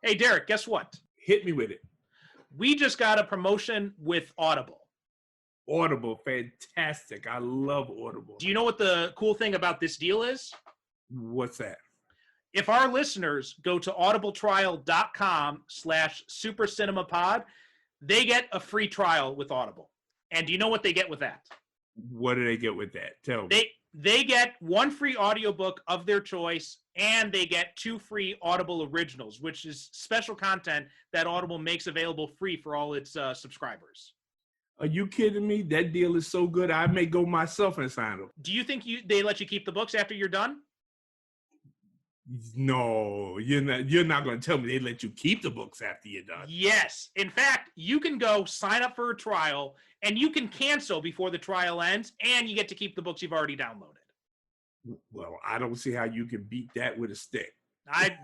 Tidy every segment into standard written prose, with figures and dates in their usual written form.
Hey, Derek, guess what? Hit me with it. We just got a promotion with Audible. Audible, fantastic. I love Audible. Do you know what the cool thing about this deal is? What's that? If our listeners go to audibletrial.com/supercinemapod, they get a free trial with Audible. And do you know what they get with that? What do they get with that? Tell me. They get one free audiobook of their choice, and they get 2 free Audible originals, which is special content that Audible makes available free for all its subscribers. Are you kidding me? That deal is so good, I may go myself and sign them. Do you think they let you keep the books after you're done? No, you're not going to tell me they let you keep the books after you're done. Yes. In fact, you can go sign up for a trial, and you can cancel before the trial ends, and you get to keep the books you've already downloaded. Well, I don't see how you can beat that with a stick.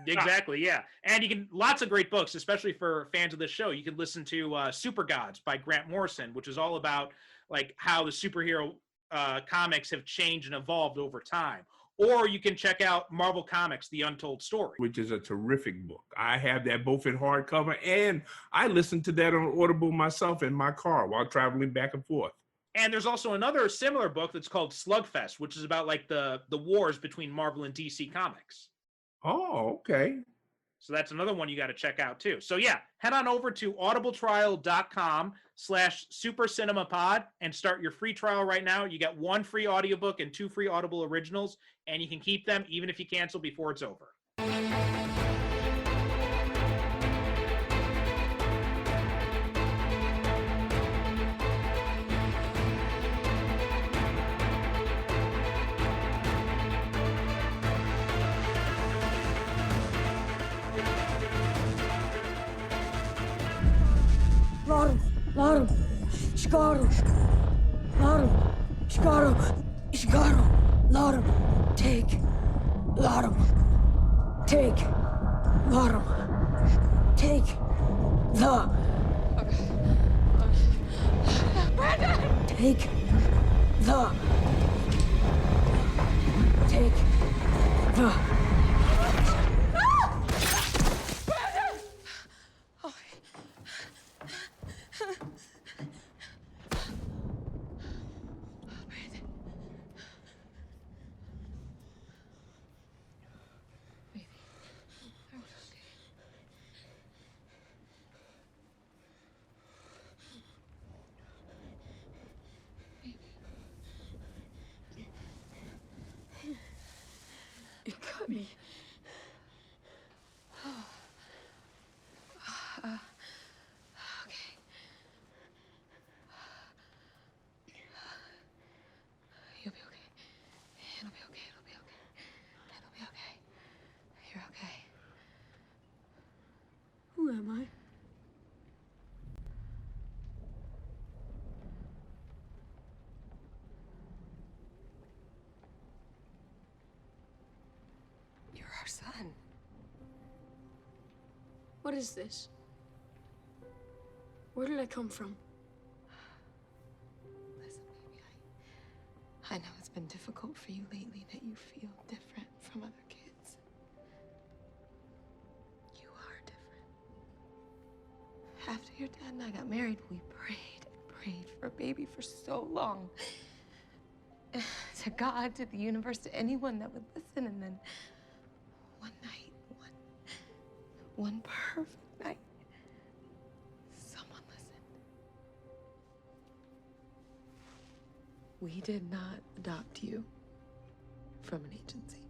Exactly, yeah. And you can, lots of great books, especially for fans of this show. You can listen to Super Gods by Grant Morrison, which is all about like how the superhero comics have changed and evolved over time. Or you can check out Marvel Comics, The Untold Story. Which is a terrific book. I have that both in hardcover, and I listen to that on Audible myself in my car while traveling back and forth. And there's also another similar book that's called Slugfest, which is about like the wars between Marvel and DC Comics. Oh, okay. So that's another one you got to check out too. So yeah, head on over to audibletrial.com/supercinemapod and start your free trial right now. You get 1 free audiobook and 2 free Audible originals, and you can keep them even if you cancel before it's over. Larum, Shikaru, Larum, Shikaru, Larum, take, Larum, take, Larum, take, the, Brandon! Take, the, take, the. It cut me. Okay. You'll be okay. It'll be okay. It'll be okay. It'll be okay. You're okay. Who am I? You're our son. What is this? Where did I come from? Listen, baby, I know it's been difficult for you lately that you feel different from other kids. You are different. After your dad and I got married, we prayed and prayed for a baby for so long. To God, to the universe, to anyone that would listen, and then one night, one perfect night, someone listened. We did not adopt you from an agency.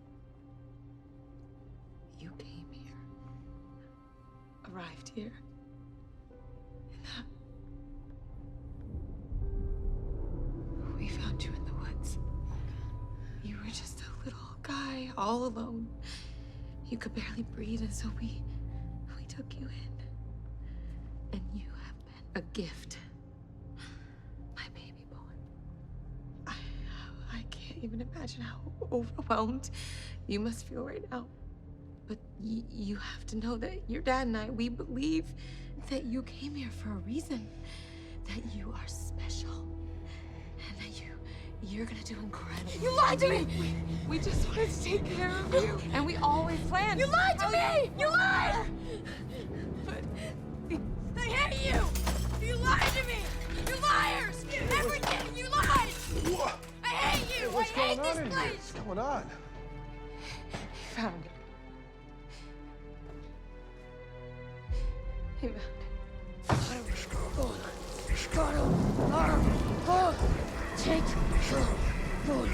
You came here, arrived here, and we found you in the woods. You were just a little guy, all alone. You could barely breathe, and so we took you in. And you have been a gift. My baby boy. I can't even imagine how overwhelmed you must feel right now. But you have to know that your dad and I, we believe that you came here for a reason. That you are special. And that you're gonna do incredible. You lied to me! We just wanted to take care of you. And we always planned. You lied to me! You lied! God. He found it. He found it. Take the gold.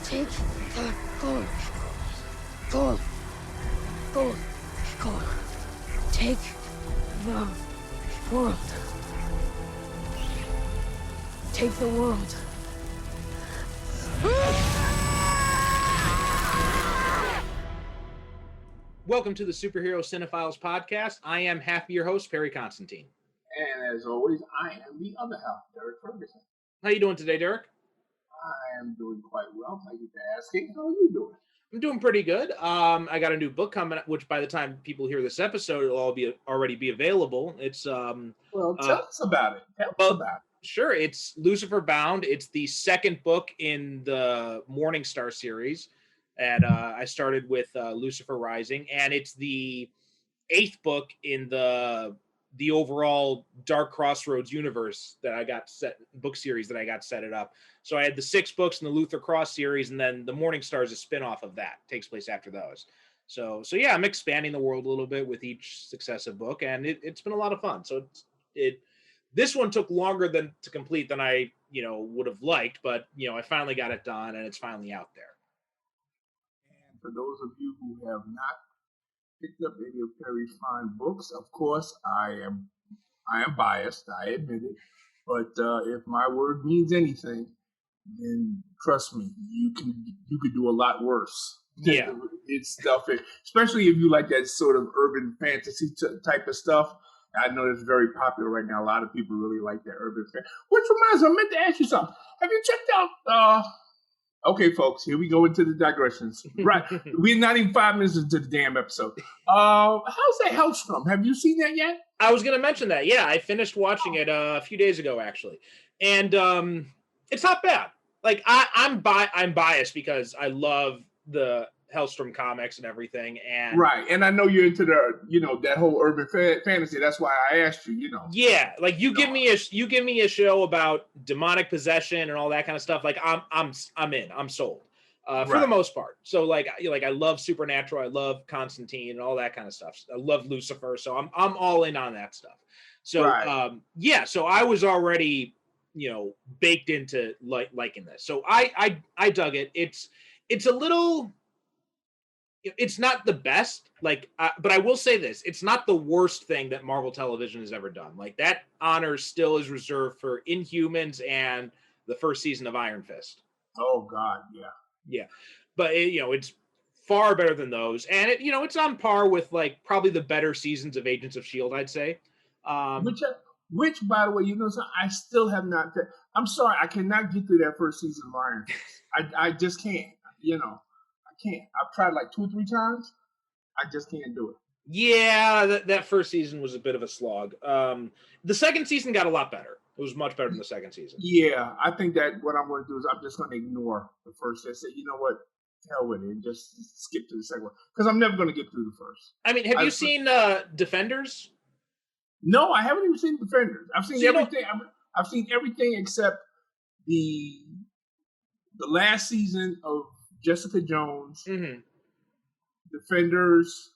Take the gold. Gold. Gold. Gold. Take the world. Take the world. Welcome to the Superhero Cinephiles podcast. I am half your host, Perry Constantine. And as always, I am the other half, Derek Ferguson. How you doing today, Derek? I am doing quite well. Thank you for asking. How are you doing? I'm doing pretty good. I got a new book coming up, which by the time people hear this episode, it'll all be already be available. It's Well, tell us about it. Tell us about it. Sure. It's Lucifer Bound. It's the second book in the Morning Star series. And I started with Lucifer Rising, and it's the 8th book in the overall Dark Crossroads universe that I got set book series that I got set it up. So I had the 6 books in the Luther Cross series, and then the Morning Star is a spinoff of that. Takes place after those. So yeah, I'm expanding the world a little bit with each successive book, and it's been a lot of fun. So this one took longer to complete than I would have liked, but I finally got it done, and it's finally out there. And for those of you who have not picked up any of Perry's fine books, of course, I am biased. I admit it. But if my word means anything, then trust me, you could do a lot worse. Yeah, it's stuff, especially if you like that sort of urban fantasy type of stuff. I know it's very popular right now. A lot of people really like that urban fantasy. Which reminds me, I meant to ask you something. Have you checked out? Okay, folks, here we go into the digressions. Right, we're not even 5 minutes into the damn episode. How's that Hellstrom? Have you seen that yet? I was going to mention that. Yeah, I finished watching it a few days ago, actually, and it's not bad. Like I'm biased because I love the Hellstrom comics and everything, and right. And I know you're into the that whole urban fantasy. That's why I asked you. Yeah, like you give me a show about demonic possession and all that kind of stuff. Like I'm in. I'm sold. For the most part. So like I love Supernatural, I love Constantine and all that kind of stuff. I love Lucifer, so I'm all in on that stuff. So so I was already baked into liking this. So I dug it. It's a little, it's not the best, but I will say this: it's not the worst thing that Marvel Television has ever done. Like that honor still is reserved for Inhumans and the first season of Iron Fist. Oh God, yeah. Yeah, but it's far better than those, and it's on par with like probably the better seasons of Agents of S.H.I.E.L.D., I'd say. Which, by the way, I still have not. I'm sorry, I cannot get through that first season of Iron Fist. I just can't. I can't. I've tried like 2 or 3 times. I just can't do it. Yeah, that first season was a bit of a slog. The second season got a lot better. It was much better than the second season. Yeah, I think that what I'm going to do is I'm just going to ignore the first and say, you know what, hell with it, and just skip to the second one because I'm never going to get through the first. I mean, have you seen Defenders? No, I haven't even seen Defenders. I've seen everything. I've seen everything except the last season of Jessica Jones, Defenders,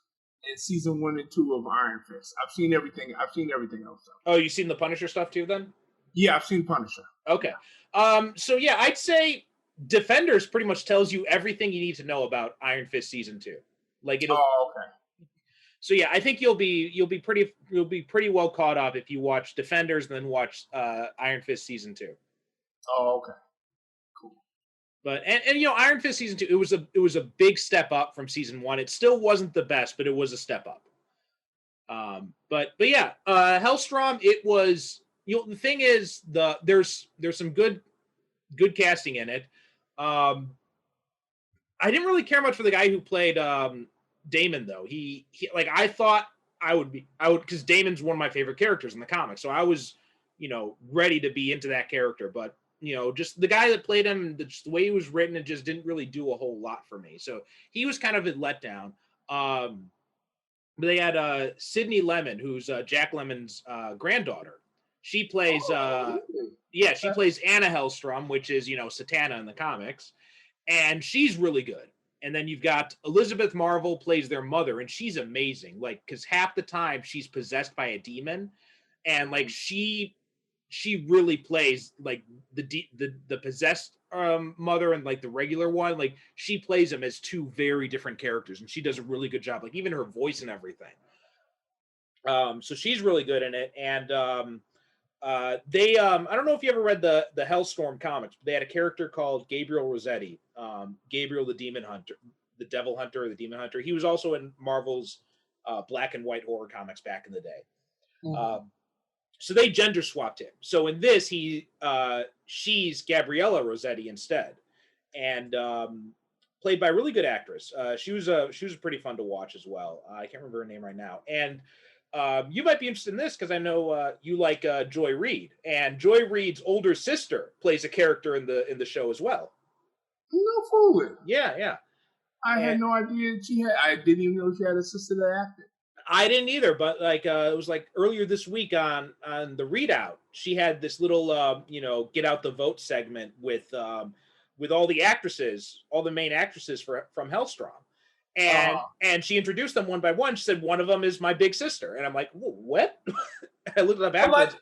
and season 1 and 2 of Iron Fist. I've seen everything. I've seen everything else. Oh, you've seen the Punisher stuff too, then? Yeah, I've seen Punisher. Okay. So yeah, I'd say Defenders pretty much tells you everything you need to know about Iron Fist season 2. Like it'll. Oh, okay. So yeah, I think you'll be pretty well caught up if you watch Defenders and then watch Iron Fist season 2. Oh, okay. Cool. But and Iron Fist season 2, it was a big step up from season 1. It still wasn't the best, but it was a step up. But yeah, Hellstrom, it was. The thing is, there's some good casting in it. I didn't really care much for the guy who played Damon, though. He like I thought I would because Damon's one of my favorite characters in the comics, so I was ready to be into that character. But just the guy that played him, just the way he was written, it just didn't really do a whole lot for me. So he was kind of a letdown. But they had Sydney Lemon, who's Jack Lemon's granddaughter. She plays, she plays Anna Hellstrom, which is, Satana in the comics. And she's really good. And then you've got Elizabeth Marvel plays their mother, and she's amazing. Like, because half the time she's possessed by a demon, and like she really plays like the possessed mother and like the regular one. Like she plays them as two very different characters, and she does a really good job. Like even her voice and everything. So she's really good in it, and they I don't know if you ever read the Hellstorm comics, but they had a character called Gabriel Rossetti, Gabriel the Demon Hunter, the Devil Hunter, or the Demon Hunter. He was also in Marvel's black and white horror comics back in the day. So they gender swapped him. So in this, she's Gabriella Rossetti instead, and played by a really good actress. She was pretty fun to watch as well. I can't remember her name right now. And you might be interested in this because I know you like Joy Reid, and Joy Reid's older sister plays a character in the show as well. No fooling. Yeah. I had no idea she had. I didn't even know she had a sister that acted. I didn't either, but like it was like earlier this week on the readout, she had this little get out the vote segment with all the actresses, all the main actresses from Hellstrom. And she introduced them one by one. She said, one of them is my big sister. And I'm like, what? I looked it up afterwards.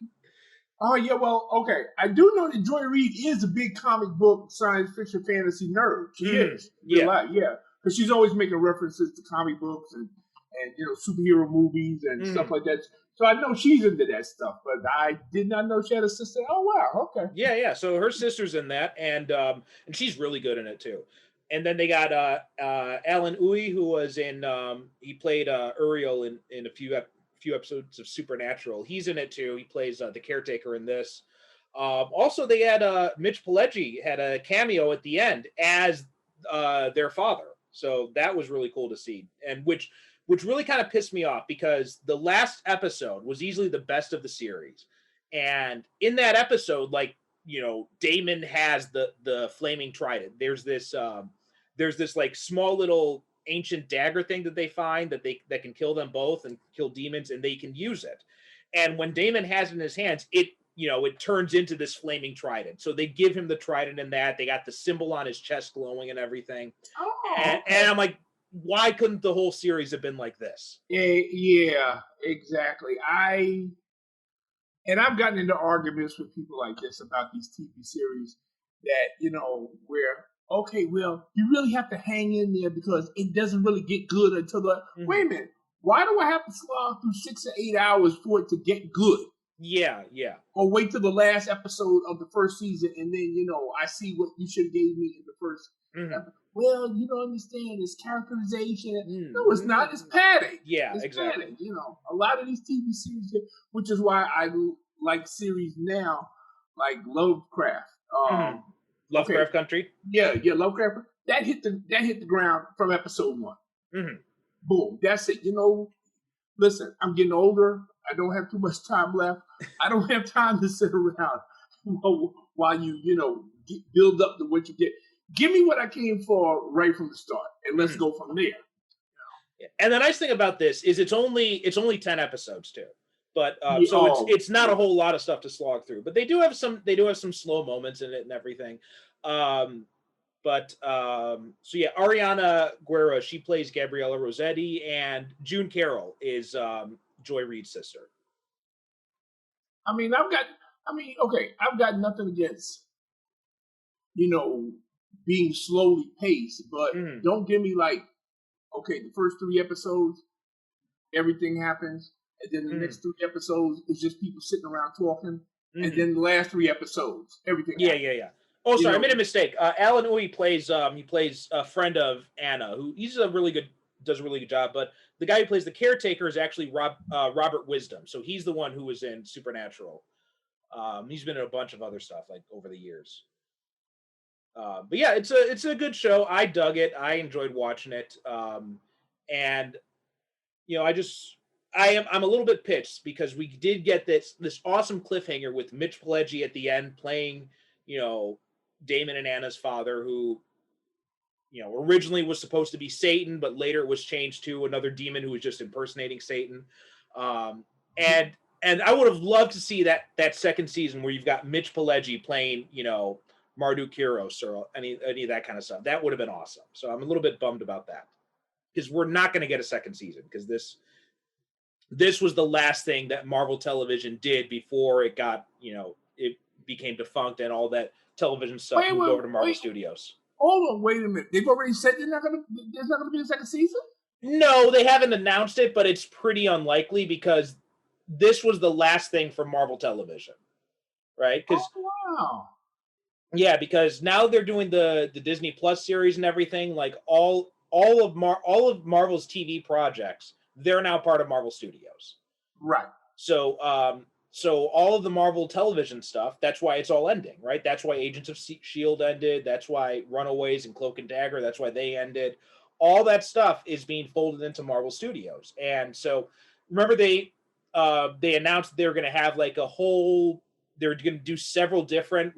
Oh, yeah, well, okay. I do know that Joy Reid is a big comic book, science fiction, fantasy nerd. She is. Yeah. Because she's always making references to comic books and superhero movies and stuff like that. So I know she's into that stuff, but I did not know she had a sister. Oh, wow. Okay. Yeah. So her sister's in that, and she's really good in it, too. And then they got Alan Uy, who was in he played Uriel in a few episodes of Supernatural. He's in it too. He plays the caretaker in this. Also, they had Mitch Pileggi had a cameo at the end as their father. So that was really cool to see, and which really kind of pissed me off because the last episode was easily the best of the series, and in that episode, like, Damon has the flaming trident. There's this like small little ancient dagger thing that they find that can kill them both and kill demons, and they can use it. And when Damon has it in his hands, it turns into this flaming trident. So they give him the trident in that. They got the symbol on his chest glowing and everything. And I'm like, why couldn't the whole series have been like this? Yeah, exactly. I've gotten into arguments with people like this about these TV series that, where, okay, well, you really have to hang in there because it doesn't really get good until wait a minute, why do I have to slog through 6 to 8 hours for it to get good? Yeah. Or wait till the last episode of the first season and then, I see what you should have gave me in the first episode. Well, you don't understand. It's characterization. No, it's not. It's padding. Yeah, it's exactly. Padding. A lot of these TV series, which is why I like series now, like Lovecraft. Lovecraft Country. Yeah, Lovecraft. That hit the ground from episode 1. Boom. That's it. Listen, I'm getting older. I don't have too much time left. I don't have time to sit around while you build up to what you get. Give me what I came for right from the start, and let's go from there. Yeah. And the nice thing about this is it's only 10 episodes too, but it's not a whole lot of stuff to slog through. But they do have some slow moments in it and everything. So yeah, Ariana Guerra, she plays Gabriella Rossetti, and June Carroll is Joy Reid's sister. I've got nothing against being slowly paced, but don't give me like, okay, the first 3 episodes, everything happens, and then the next 3 episodes is just people sitting around talking, and then the last 3 episodes, everything happens. Yeah. Oh, sorry, I made a mistake. Alan Uy plays a friend of Anna, who does a really good job, but the guy who plays the caretaker is actually Robert Wisdom, so he's the one who was in Supernatural. He's been in a bunch of other stuff like over the years. But yeah, it's a good show. I dug it. I enjoyed watching it. And I'm a little bit pitched because we did get this awesome cliffhanger with Mitch Pileggi at the end playing, Damon and Anna's father, who, originally was supposed to be Satan, but later it was changed to another demon who was just impersonating Satan. And I would have loved to see that second season where you've got Mitch Pileggi playing, Marduk Kuros or any of that kind of stuff. That would have been awesome. So I'm a little bit bummed about that because we're not going to get a second season because this was the last thing that Marvel Television did before it got, it became defunct and all that television stuff moved over to Marvel Studios. Hold on, wait a minute. They've already said there's not gonna be a second season? No, they haven't announced it, but it's pretty unlikely because this was the last thing for Marvel Television, right? Because wow. Yeah, because now they're doing the Disney Plus series and everything. Like all of Marvel's TV projects, they're now part of Marvel Studios. Right. So so all of the Marvel television stuff, that's why it's all ending, right? That's why Agents of Shield ended. That's why Runaways and Cloak and Dagger, that's why they ended. All that stuff is being folded into Marvel Studios. And so remember they announced they were going to have like they're going to do several different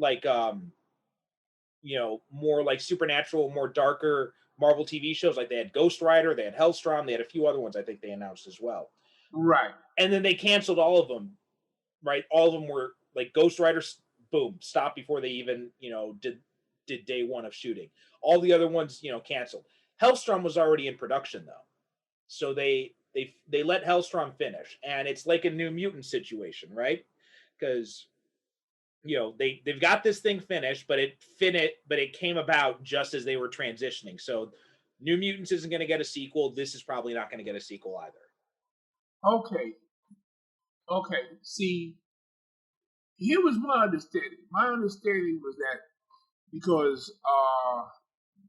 more like supernatural, more darker Marvel TV shows. Like they had Ghost Rider, they had Hellstrom, they had a few other ones I think they announced as well. Right. And then they canceled all of them, right? All of them were like Ghost Rider, boom, stopped before they even, did day one of shooting. All the other ones, canceled. Hellstrom was already in production though. So they let Hellstrom finish. And it's like a New Mutant situation, right? Because they've got this thing finished, but it came about just as they were transitioning. So New Mutants isn't going to get a sequel. This is probably not going to get a sequel either. Okay. See, here was my understanding. My understanding was that because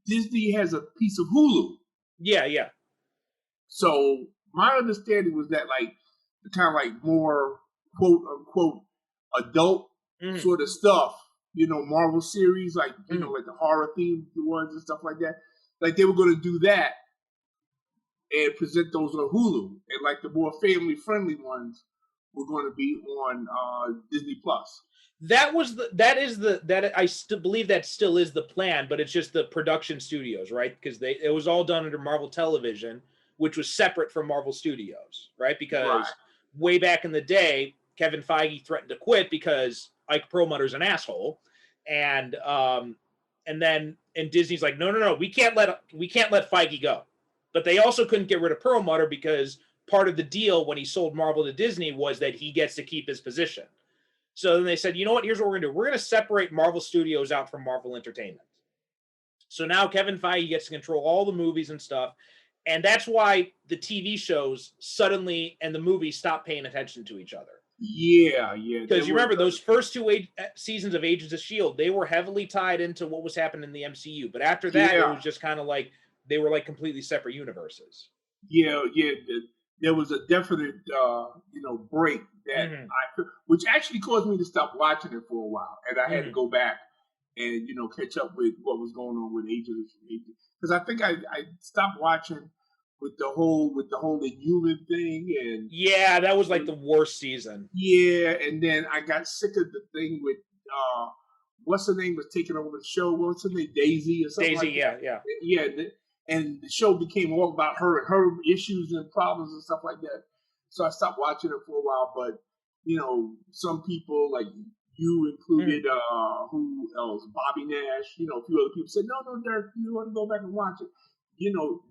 Disney has a piece of Hulu. Yeah. So my understanding was that like the kind of like more quote unquote adult sort of stuff, Marvel series, like like the horror themed ones and stuff like that. Like they were going to do that and present those on Hulu, and like the more family friendly ones were going to be on Disney Plus. I still believe that still is the plan, but it's just the production studios, right? Because it was all done under Marvel Television, which was separate from Marvel Studios, right? Because way back in the day, Kevin Feige threatened to quit because Ike Perlmutter's an asshole, and Disney's like, no, we can't let Feige go, but they also couldn't get rid of Perlmutter because part of the deal when he sold Marvel to Disney was that he gets to keep his position. So then they said, you know what? Here's what we're gonna do. We're gonna separate Marvel Studios out from Marvel Entertainment. So now Kevin Feige gets to control all the movies and stuff. And that's why the TV shows suddenly and the movies stop paying attention to each other. Yeah. Because you remember those first two seasons of Agents of S.H.I.E.L.D., they were heavily tied into what was happening in the MCU. But after that, it was just kind of like they were like completely separate universes. Yeah. There was a definite, break that which actually caused me to stop watching it for a while. And I had to go back and, catch up with what was going on with Agents. Because I think I stopped watching with the whole Inhuman thing, and that was like the worst season. Yeah, and then I got sick of the thing with what's her name was taking over the show. What's her name, Daisy or something? Daisy, like that. Yeah. And the show became all about her and her issues and problems and stuff like that. So I stopped watching it for a while. But some people like you included, who else? Bobby Nash. A few other people said, no, Derek, you want to go back and watch it.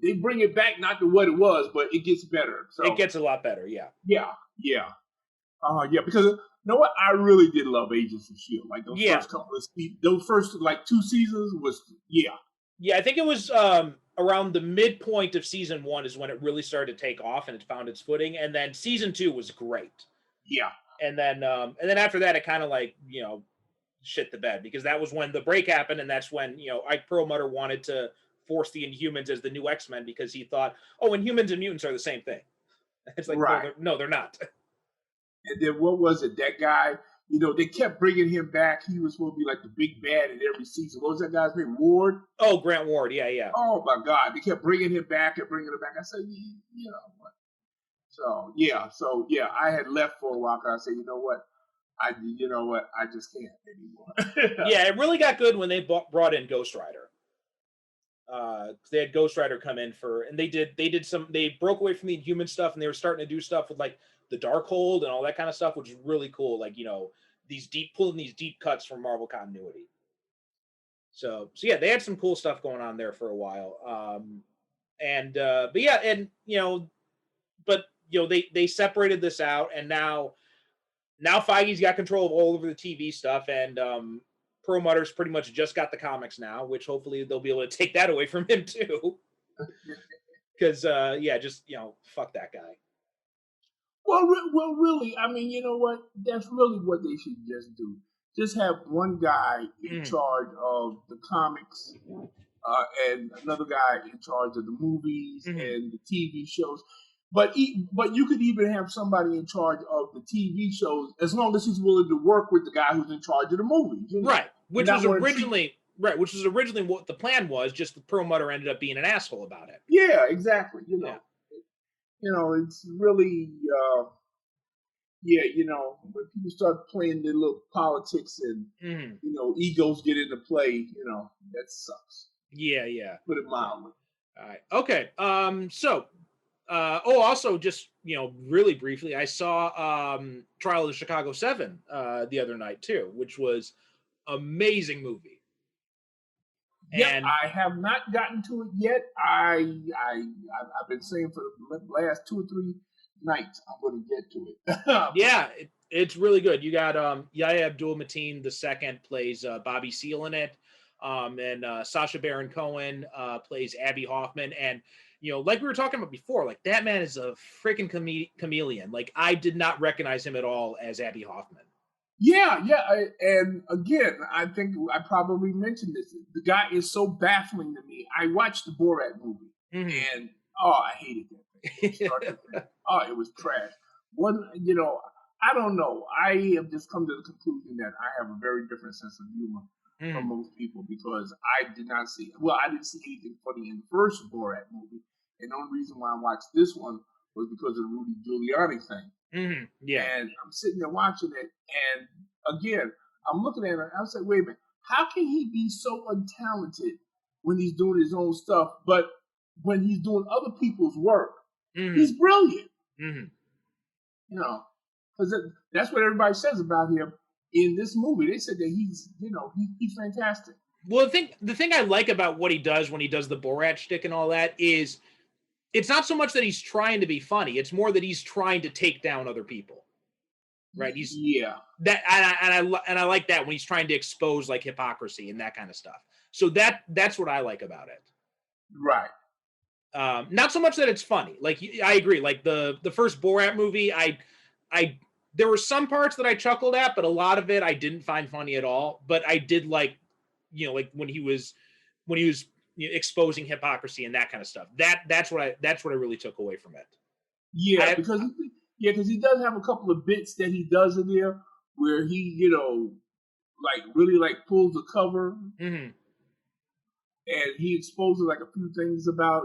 They bring it back not to what it was, but it gets better. So it gets a lot better, yeah. Yeah. Because you know what? I really did love Agents of S.H.I.E.L.D. Like those first couple of those first like 2 seasons was I think it was around the midpoint of season 1 is when it really started to take off and it found its footing, and then season 2 was great. Yeah. And then after that, it kind of like shit the bed because that was when the break happened, and that's when Ike Perlmutter wanted to force the Inhumans as the new X-Men because he thought, Inhumans and mutants are the same thing. It's like, no, they're not. And then what was it? That guy, they kept bringing him back. He was supposed to be like the big bad in every season. What was that guy's name? Ward? Oh, Grant Ward. Yeah. Oh my God. They kept bringing him back and bringing him back. I said, what? So I had left for a while because I said, I just can't anymore. It really got good when they brought in Ghost Rider. They had Ghost Rider come in and they broke away from the Inhuman stuff, and they were starting to do stuff with like the Darkhold and all that kind of stuff, which is really cool. Like, pulling these deep cuts from Marvel continuity. So yeah, they had some cool stuff going on there for a while. But yeah, and they separated this out, and now Feige's got control of all over the TV stuff, and Perlmutter's pretty much just got the comics now, which hopefully they'll be able to take that away from him too. Because fuck that guy. Well, really, I mean, you know what? That's really what they should just do. Just have one guy in charge of the comics, and another guy in charge of the movies and the TV shows. But you could even have somebody in charge of the TV shows as long as he's willing to work with the guy who's in charge of the movies. You know? Right. Which was originally what the plan was, just the Perlmutter ended up being an asshole about it. Yeah, exactly. It's really when people start playing their little politics and egos get into play, that sucks. Yeah. Put it mildly. All right. Okay. Also, just really briefly, I saw Trial of the Chicago 7 the other night too, which was amazing movie. Yep, I have not gotten to it yet. I've been saying for the last 2 or 3 nights I'm going to get to it. Yeah, it's really good. You got Yahya Abdul-Mateen II plays Bobby Seale in it, and Sacha Baron Cohen plays Abby Hoffman, and like we were talking about before, like that man is a freaking chameleon. Like I did not recognize him at all as Abby Hoffman. Yeah, and again, I think I probably mentioned this. The guy is so baffling to me. I watched the Borat movie, and I hated that thing. It was trash. I don't know. I have just come to the conclusion that I have a very different sense of humor from most people because I didn't see anything funny in the first Borat movie, and the only reason why I watched this one was because of the Rudy Giuliani thing. Yeah. And I'm sitting there watching it, and again, I'm looking at it, and I'm saying, wait a minute, how can he be so untalented when he's doing his own stuff, but when he's doing other people's work, he's brilliant? Because that's what everybody says about him in this movie. They said that he's fantastic. Well, the thing I like about what he does when he does the Borat shtick and all that is it's not so much that he's trying to be funny. It's more that he's trying to take down other people. Right? I like that when he's trying to expose like hypocrisy and that kind of stuff. So that's what I like about it. Right. Not so much that it's funny. Like I agree. Like the first Borat movie, there were some parts that I chuckled at, but a lot of it I didn't find funny at all. But I did like when he was exposing hypocrisy and that kind of stuff. That's what I really took away from it. Yeah, because he does have a couple of bits that he does in there where he really pulls the cover, and he exposes like a few things about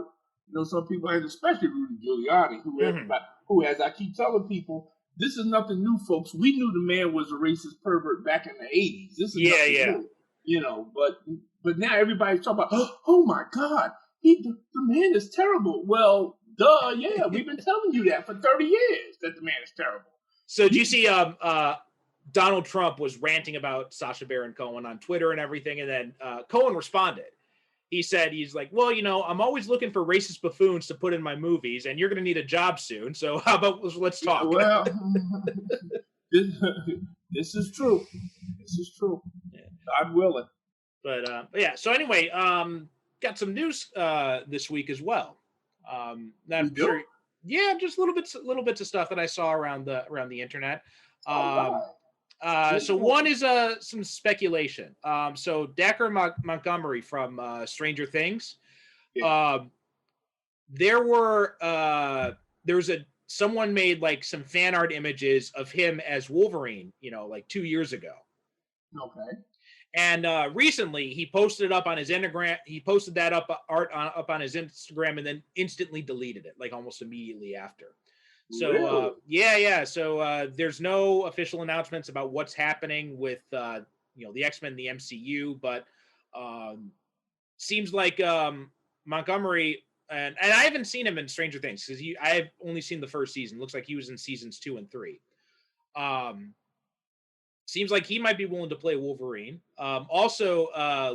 some people, and especially Rudy Giuliani, who, as I keep telling people, this is nothing new, folks. We knew the man was a racist pervert back in the 80s. This is nothing new, but now everybody's talking about, oh my God, the man is terrible. Well, duh, yeah, we've been telling you that for 30 years that the man is terrible. So did you see Donald Trump was ranting about Sacha Baron Cohen on Twitter and everything, and then Cohen responded. He said, he's like, well, I'm always looking for racist buffoons to put in my movies, and you're going to need a job soon. So how about let's talk? Well, this is true. This is true. Yeah. God willing. But yeah. So anyway, got some news this week as well. Sure. Yeah, just little bits of stuff that I saw around the internet. So one is some speculation. So Dacre Montgomery from Stranger Things. There was someone made like some fan art images of him as Wolverine, like 2 years ago. Okay. And recently he posted it up on his Instagram. He posted that up on his Instagram and then instantly deleted it, like almost immediately after. So really? yeah. So there's no official announcements about what's happening with the X-Men, the MCU, but seems like Montgomery and I haven't seen him in Stranger Things because I have only seen the first season. Looks like he was in seasons 2 and 3. seems like he might be willing to play Wolverine. Also,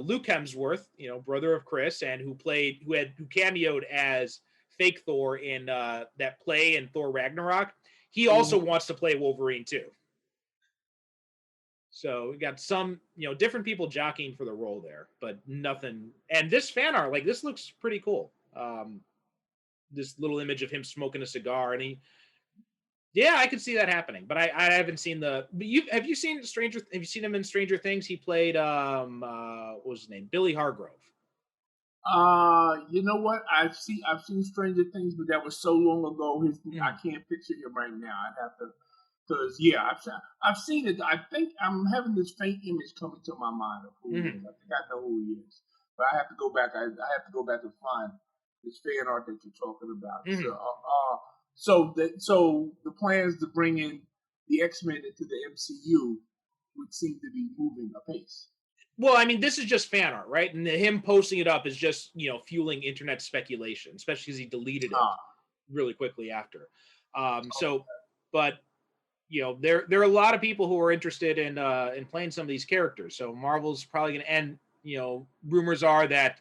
Luke Hemsworth, brother of Chris, and who cameoed as fake Thor in that play in Thor Ragnarok. He also wants to play Wolverine too. So we got some, different people jockeying for the role there, but nothing. And this fan art, like this, looks pretty cool. This little image of him smoking a cigar, and I could see that happening. But I haven't seen have you seen Have you seen him in Stranger Things? He played what was his name? Billy Hargrove. You know what? I've seen Stranger Things, but that was so long ago. I can't picture him right now. I'd have to. Because I've seen it. I think I'm having this faint image coming to my mind of who he is. I think I know who he is, but I have to go back. I have to go back and find this fan art that you're talking about. So the plans to bring in the X-Men into the MCU would seem to be moving apace. Well, I mean, this is just fan art, right? And him posting it up is just fueling internet speculation, especially because he deleted it really quickly after. But. There are a lot of people who are interested in playing some of these characters. So Marvel's probably going to end. Rumors are that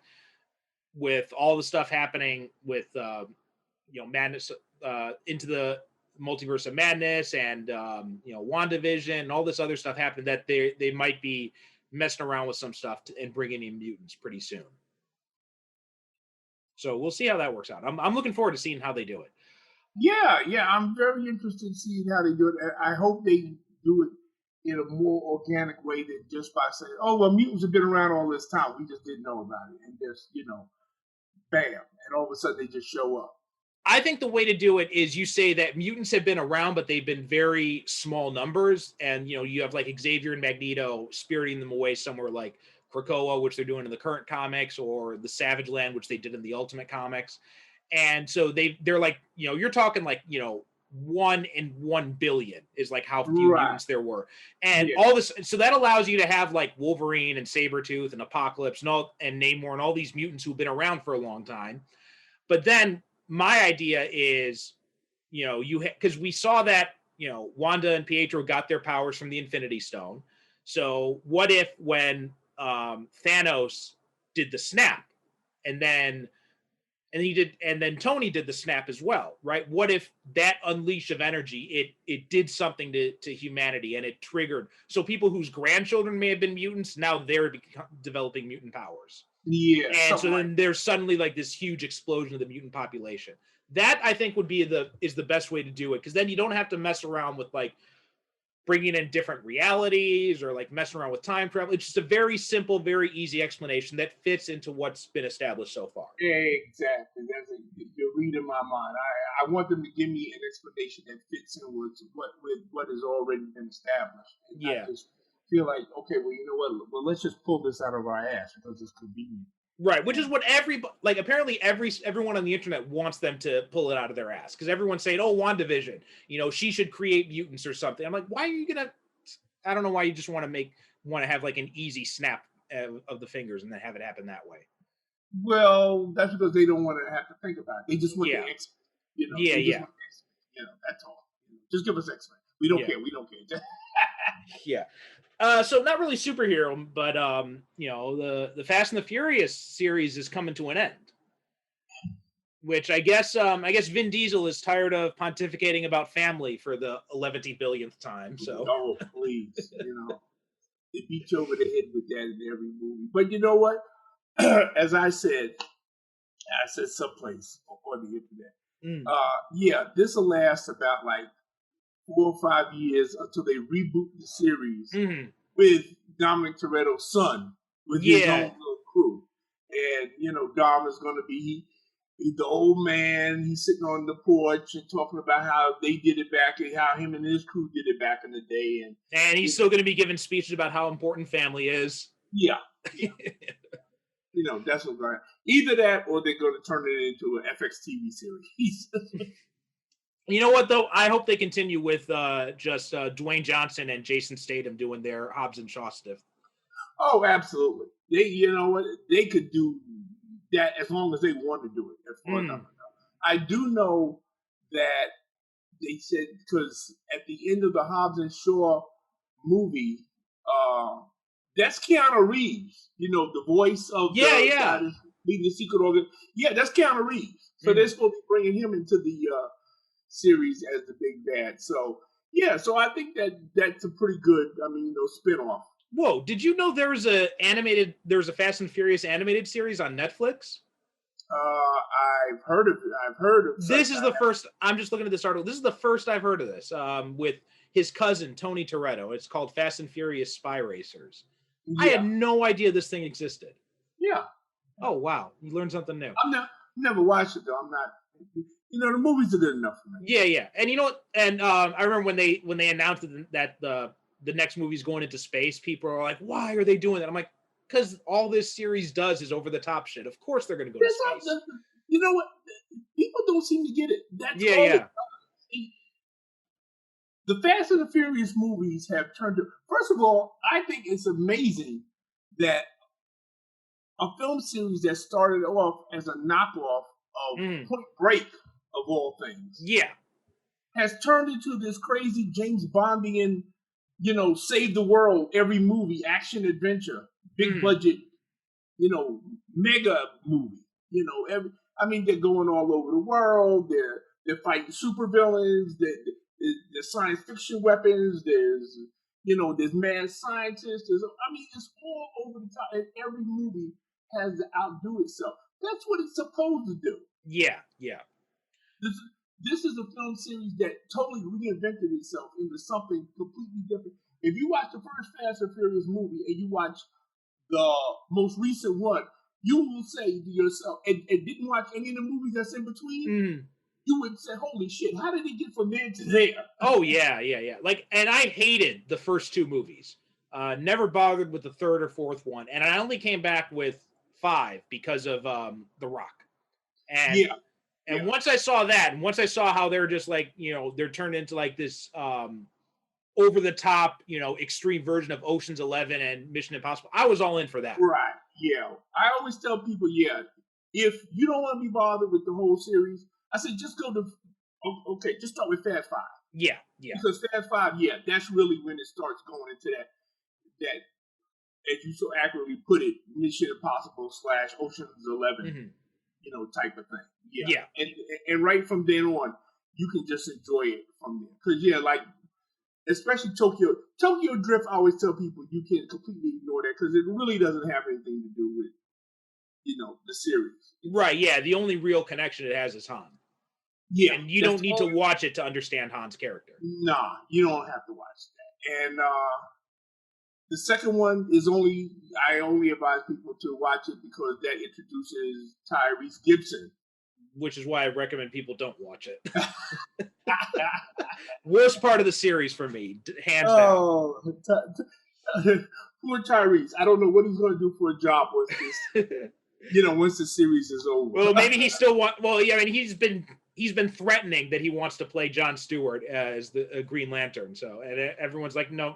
with all the stuff happening with Madness into the Multiverse of Madness and WandaVision and all this other stuff happening, that they might be messing around with some stuff and bringing in mutants pretty soon. So we'll see how that works out. I'm looking forward to seeing how they do it. Yeah, I'm very interested in seeing how they do it. I hope they do it in a more organic way than just by saying, "Oh, well, mutants have been around all this time. We just didn't know about it," and just bam, and all of a sudden they just show up. I think the way to do it is you say that mutants have been around, but they've been very small numbers, and you have like Xavier and Magneto spiriting them away somewhere like Krakoa, which they're doing in the current comics, or the Savage Land, which they did in the Ultimate Comics. And so they're like, you're talking like, 1 in 1 billion is like how few mutants there were. And all this, so that allows you to have like Wolverine and Sabretooth and Apocalypse and Namor and all these mutants who've been around for a long time. But then my idea is, because we saw that, Wanda and Pietro got their powers from the Infinity Stone. So what if when Thanos did the snap and then Tony did the snap as well, right? What if that unleash of energy, it did something to humanity and it triggered. So people whose grandchildren may have been mutants, now they're developing mutant powers. Yeah. And so then there's suddenly like this huge explosion of the mutant population. That I think would be is the best way to do it. Because then you don't have to mess around with like bringing in different realities or like messing around with time travel. It's just a very simple, very easy explanation that fits into what's been established so far. Exactly. You're reading my mind. I want them to give me an explanation that fits in with what has already been established. And I just feel like, okay, well, you know what? Well, let's just pull this out of our ass because it's convenient. Right, which is what apparently everyone on the internet wants them to pull it out of their ass, because everyone's saying, "Oh, WandaVision, she should create mutants or something." I'm like, why are you gonna? I don't know why you just want to have like an easy snap of the fingers and then have it happen that way. Well, that's because they don't want to have to think about it. They just want the X-Men. That's all. Just give us X-Men. We don't care. We don't care. Yeah. So not really superhero, but the Fast and the Furious series is coming to an end. Which I guess Vin Diesel is tired of pontificating about family for the 11th billionth time. So oh, please, they beat you over the head with that in every movie. But you know what? As I said someplace on the internet. This will last about like 4 or 5 years until they reboot the series with Dominic Toretto's son, with his own little crew. And, Dom is going to be the old man. He's sitting on the porch and talking about how they did it back and how him and his crew did it back in the day. And he's still going to be giving speeches about how important family is. Yeah. That's what's going to either that or they're going to turn it into an FX TV series. You know what, though? I hope they continue with just Dwayne Johnson and Jason Statham doing their Hobbs and Shaw stuff. Oh, absolutely. They could do that as long as they want to do it. As far as I do know that they said, because at the end of the Hobbs and Shaw movie, that's Keanu Reeves. You know, the voice of the guy that's leading the secret organ. Yeah, that's Keanu Reeves. So they're supposed to be bringing him into the series as the big bad. So yeah, so I think that's a pretty good, spinoff. Whoa! Did you know there was a Fast and Furious animated series on Netflix? I've heard of it. I've heard of. This is the first. I'm just looking at this article. This is the first I've heard of this. With his cousin Tony Toretto. It's called Fast and Furious Spy Racers. Yeah. I had no idea this thing existed. Yeah. Oh wow! You learned something new. Never watched it though. I'm not. The movies are good enough for me. Yeah. And you know what? And I remember when they announced that the next movie's going into space, people are like, "Why are they doing that?" I'm like, because all this series does is over the top shit. Of course they're going to go to space. You know what? People don't seem to get it. That's yeah. The Fast and the Furious movies have turned to. First of all, I think it's amazing that a film series that started off as a knockoff of Point Break, of all things, has turned into this crazy James Bondian, save the world every movie, action adventure, big budget, mega movie. They're going all over the world. They're fighting supervillains. There's science fiction weapons. There's mad scientists. It's all over the top. And every movie has to outdo itself. That's what it's supposed to do. Yeah. This is a film series that totally reinvented itself into something completely different. If you watch the first Fast and Furious movie and you watch the most recent one, you will say to yourself, and didn't watch any of the movies that's in between, you would say, holy shit, how did it get from there to there? Oh, yeah. And I hated the first two movies. Never bothered with the third or fourth one. And I only came back with 5 because of The Rock. And once I saw that, and once I saw how they're just like, they're turned into like this over the top, extreme version of Ocean's 11 and Mission Impossible, I was all in for that. Right. Yeah. I always tell people, if you don't want to be bothered with the whole series, I said, just go to, just start with Fast 5. Yeah. Because Fast 5, that's really when it starts going into that, as you so accurately put it, Mission Impossible / Ocean's 11, type of thing. Yeah. And right from then on, you can just enjoy it from there. Because, especially Tokyo Drift, I always tell people you can completely ignore that because it really doesn't have anything to do with, the series. Right, yeah. The only real connection it has is Han. Yeah. And you don't need to watch it to understand Han's character. Nah, you don't have to watch that. And the second one is I only advise people to watch it because that introduces Tyrese Gibson. Which is why I recommend people don't watch it. Worst part of the series for me, hands down. Oh, poor Tyrese. I don't know what he's going to do for a job once this, once the series is over. Well, maybe he still wants. Well, yeah, he's been threatening that he wants to play Jon Stewart as the Green Lantern. So, and everyone's like, no,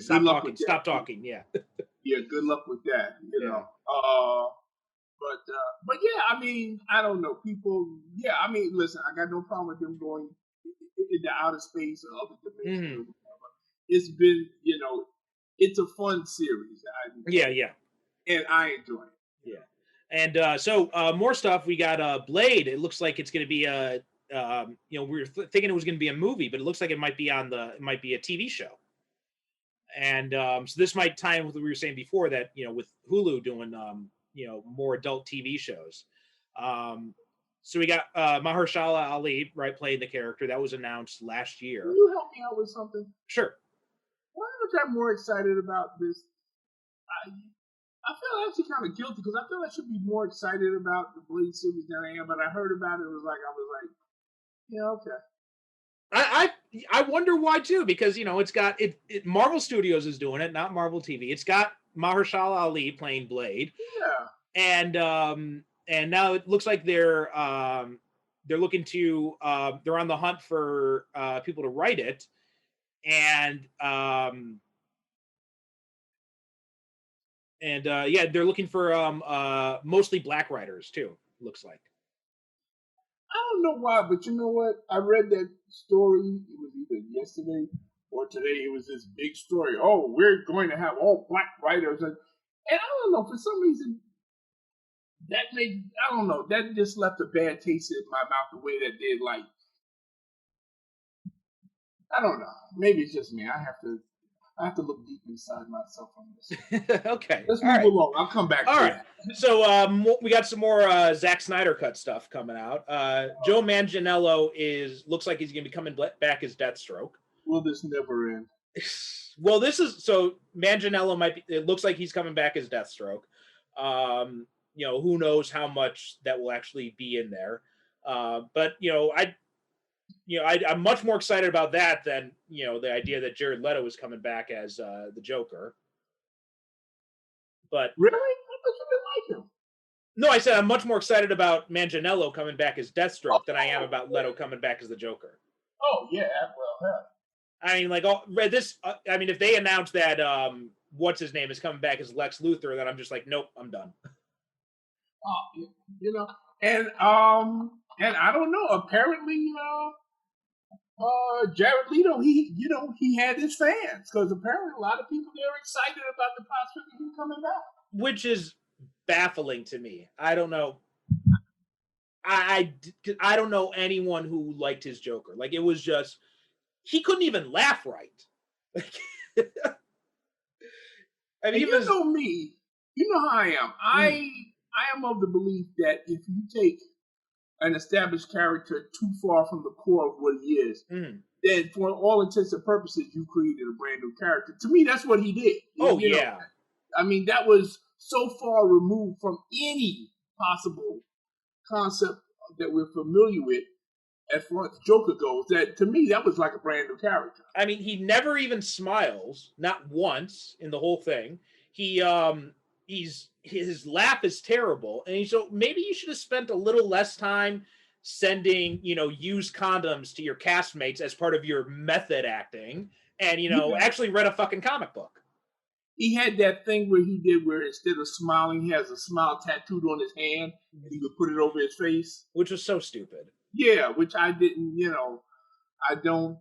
stop talking. Yeah. Yeah, good luck with that. But I don't know. People, listen, I got no problem with them going into outer space or other dimensions. It's been, it's a fun series. And I enjoy it. Yeah. And so more stuff. We got Blade. It looks like it's going to be we were thinking it was going to be a movie, but it looks like it might be a TV show. And so this might tie in with what we were saying before that, with Hulu doing, more adult TV shows. So we got Mahershala Ali, right, playing the character. That was announced last year. Can you help me out with something? Sure. Why am I more excited about this? I feel actually kind of guilty because I feel I should be more excited about the Blade series than I am, but I heard about it. I was like, yeah, okay. I wonder why too, because it's got it Marvel Studios is doing it, not Marvel TV. It's got Mahershala Ali playing Blade. Yeah. And now it looks like they're looking to they're on the hunt for people to write it, and they're looking for mostly black writers too. Looks like. I don't know why, but you know what? I read that story. It was either yesterday or report today. It was this big story. Oh, we're going to have all black writers, and I don't know, for some reason I don't know, that just left a bad taste in my mouth the way that did. Like, I don't know. Maybe it's just me. I have to look deep inside myself on this. Okay. Let's All move right. along. I'll come back All to right. that. So we got some more Zack Snyder cut stuff coming out. Joe Manganiello looks like he's going to be coming back as Deathstroke. Will this never end? Well, Manganiello it looks like he's coming back as Deathstroke. Who knows how much that will actually be in there. But I'm much more excited about that than, the idea that Jared Leto is coming back as the Joker. But really? I thought you didn't like him. No, I said I'm much more excited about Manganiello coming back as Deathstroke than I am about Leto coming back as the Joker. Oh yeah, well, I mean, if they announce that what's his name is coming back as Lex Luthor, then I'm just like, nope, I'm done. And I don't know. Apparently, Jared Leto, he had his fans, because apparently a lot of people there are excited about the prospect of him coming back, which is baffling to me. I don't know. I don't know anyone who liked his Joker. Like, it was just, he couldn't even laugh right. I mean, you know me. You know how I am. I am of the belief that if you take an established character too far from the core of what he is, then for all intents and purposes, you created a brand new character. To me, that's what he did. Yeah. I mean, that was so far removed from any possible concept that we're familiar with as far as Joker goes, that to me, that was like a brand new character. I mean, he never even smiles, not once in the whole thing. His laugh is terrible, and so maybe you should have spent a little less time sending, used condoms to your castmates as part of your method acting, and actually read a fucking comic book. He had that thing where instead of smiling, he has a smile tattooed on his hand, and he would put it over his face, which was so stupid. Yeah, which I didn't. I don't.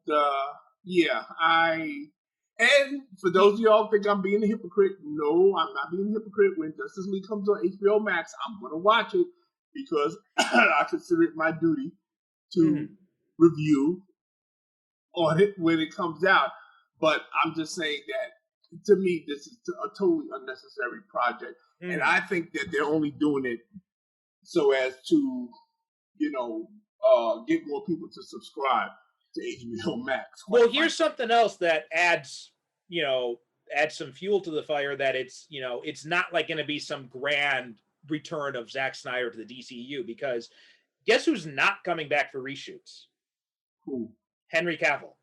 And for those of y'all who think I'm being a hypocrite, no, I'm not being a hypocrite. When Justice League comes on HBO Max, I'm going to watch it because I consider it my duty to review on it when it comes out. But I'm just saying that, to me, this is a totally unnecessary project. And I think that they're only doing it so as to, get more people to subscribe to HBO Max. Well, here's something else that adds some fuel to the fire, that it's not like going to be some grand return of Zack Snyder to the DCU, because guess who's not coming back for reshoots? Who? Henry Cavill.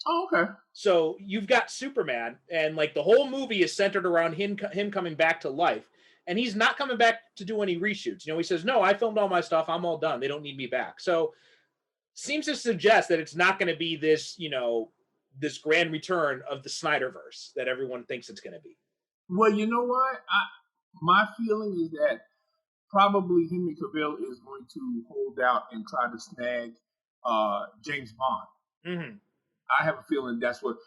Oh, okay. So you've got Superman, and like the whole movie is centered around him coming back to life, and he's not coming back to do any reshoots. He says, no, I filmed all my stuff. I'm all done. They don't need me back. So seems to suggest that it's not going to be this, this grand return of the Snyderverse that everyone thinks it's going to be. Well, you know what? My feeling is that probably Henry Cavill is going to hold out and try to snag James Bond. Mm-hmm. I have a feeling that's what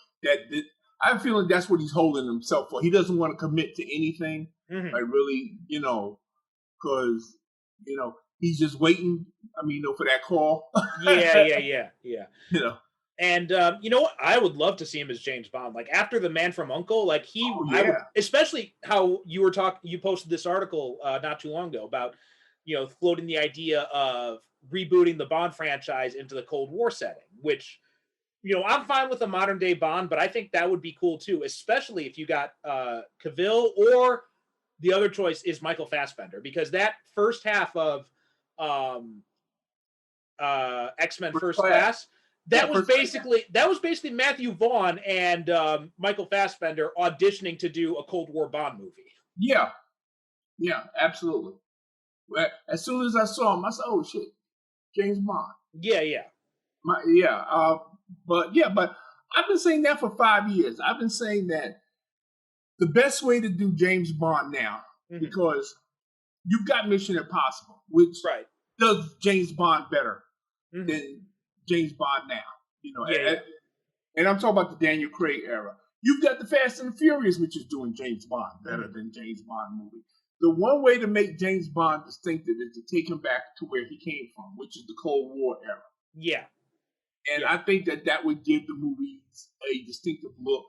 he's holding himself for. He doesn't want to commit to anything. Mm-hmm. Like, really, because he's just waiting. I mean, for that call. Yeah. And you know what? I would love to see him as James Bond. Like, after The Man from U.N.C.L.E., like especially how you posted this article not too long ago about, floating the idea of rebooting the Bond franchise into the Cold War setting, which, I'm fine with a modern day Bond, but I think that would be cool too, especially if you got Cavill, or the other choice is Michael Fassbender, because that first half of X-Men First Class, that was basically Matthew Vaughn and Michael Fassbender auditioning to do a Cold War Bond movie. Yeah, absolutely. As soon as I saw him, I said, "Oh shit, James Bond." Yeah. But I've been saying that for 5 years. I've been saying that the best way to do James Bond now, because you've got Mission Impossible, which does James Bond better than James Bond now. And I'm talking about the Daniel Craig era. You've got the Fast and the Furious, which is doing James Bond better than James Bond movie. The one way to make James Bond distinctive is to take him back to where he came from, which is the Cold War era. Yeah. And I think that would give the movies a distinctive look.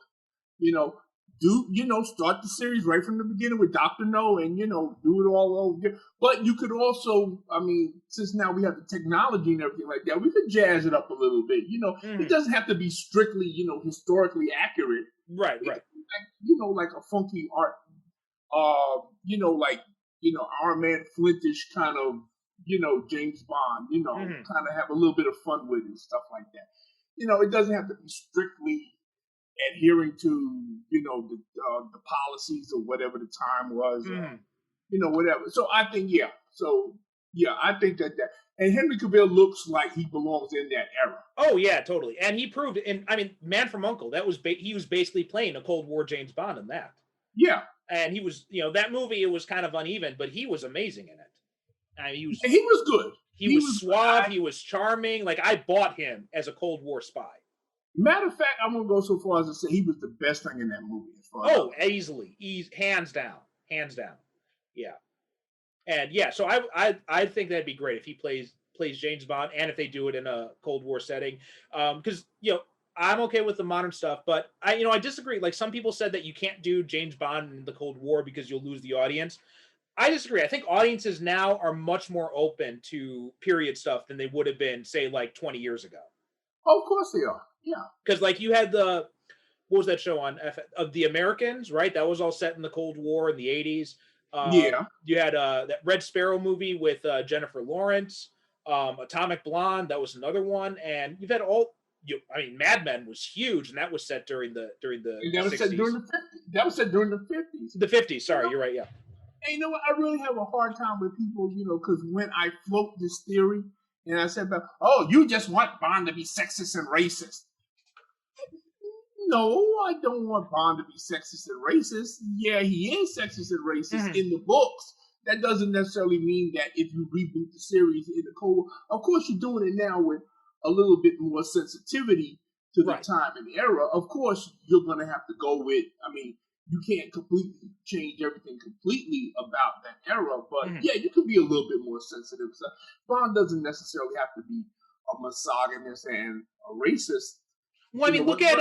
Start the series right from the beginning with Dr. No and, do it all over again. But you could also, since now we have the technology and everything like that, we could jazz it up a little bit. It doesn't have to be strictly, historically accurate. Right. Like a funky art, our man Flintish kind of, James Bond, kind of have a little bit of fun with it and stuff like that. It doesn't have to be strictly adhering to, the policies or whatever the time was, whatever. So I think, I think that, and Henry Cavill looks like he belongs in that era. Oh yeah, totally. And he proved it. And Man from U.N.C.L.E. he was basically playing a Cold War James Bond in that. Yeah. And he was, that movie, it was kind of uneven, but he was amazing in it. He was good. He was suave. He was charming. Like, I bought him as a Cold War spy. Matter of fact, I'm gonna go so far as to say he was the best thing in that movie. Easily, hands down. Yeah, and yeah. So I think that'd be great if he plays James Bond, and if they do it in a Cold War setting, because I'm okay with the modern stuff, but I disagree. Like, some people said that you can't do James Bond in the Cold War because you'll lose the audience. I disagree. I think audiences now are much more open to period stuff than they would have been, say, like 20 years ago. Oh, of course they are. Yeah. Because, like, you had what was that show on of The Americans, right? That was all set in the Cold War in the 80s. You had that Red Sparrow movie with Jennifer Lawrence, Atomic Blonde. That was another one, and you've had Mad Men was huge, and that was set during the and that was 60s. Set during the 50s. That was set during the 50s. The 50s. Sorry, you're right. Yeah. And you know what? I really have a hard time with people, because when I float this theory, and I said, you just want Bond to be sexist and racist. No, I don't want Bond to be sexist and racist. Yeah, he is sexist and racist in the books. That doesn't necessarily mean that if you reboot the series in the Cold War, of course you're doing it now with a little bit more sensitivity to the time and era. Of course, you're going to have to go with, you can't completely change everything completely about that era, but you could be a little bit more sensitive. So Bond doesn't necessarily have to be a misogynist and a racist. Well, look at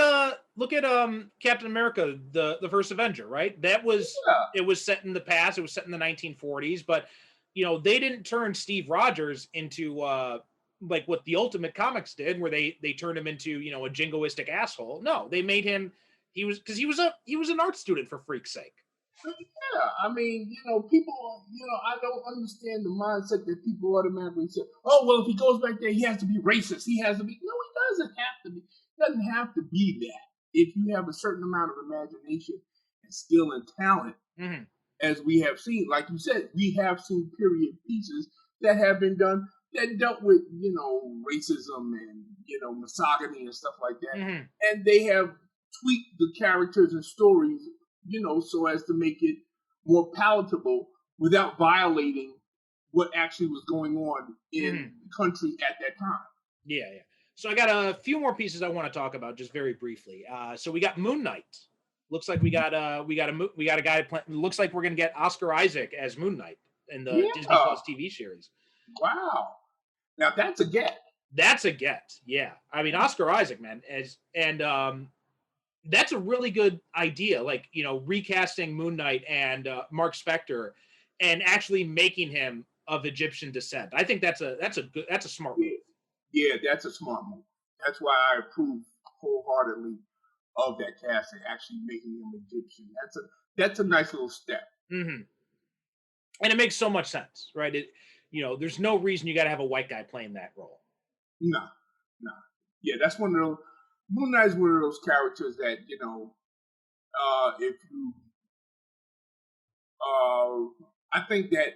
Captain America, the First Avenger, right? That was it was set in the past. It was set in the 1940s, but they didn't turn Steve Rogers into like what the Ultimate Comics did, where they turned him into a jingoistic asshole. No, they made him. He was an art student, for freak's sake. Yeah, people, I don't understand the mindset that people automatically say, oh, well, if he goes back there, he has to be racist. He has to be. No, he doesn't have to be. It doesn't have to be that. If you have a certain amount of imagination and skill and talent, as we have seen, like you said, we have seen period pieces that have been done that dealt with, racism and, misogyny and stuff like that. And they have tweaked the characters and stories, so as to make it more palatable without violating what actually was going on in the country at that time. Yeah. So I got a few more pieces I want to talk about just very briefly. So we got Moon Knight. Looks like we got a guy. Looks like we're gonna get Oscar Isaac as Moon Knight in the Disney Plus TV series. Wow, now that's a get. That's a get. Yeah, Oscar Isaac, man, that's a really good idea. Like, recasting Moon Knight and Mark Spector, and actually making him of Egyptian descent. I think that's a smart move. Yeah, that's a smart move. That's why I approve wholeheartedly of that casting, actually making him Egyptian. That's a nice little step. And it makes so much sense, right? There's no reason you got to have a white guy playing that role. No. Yeah, that's one of those. Moon Knight is one of those characters that if you, I think that.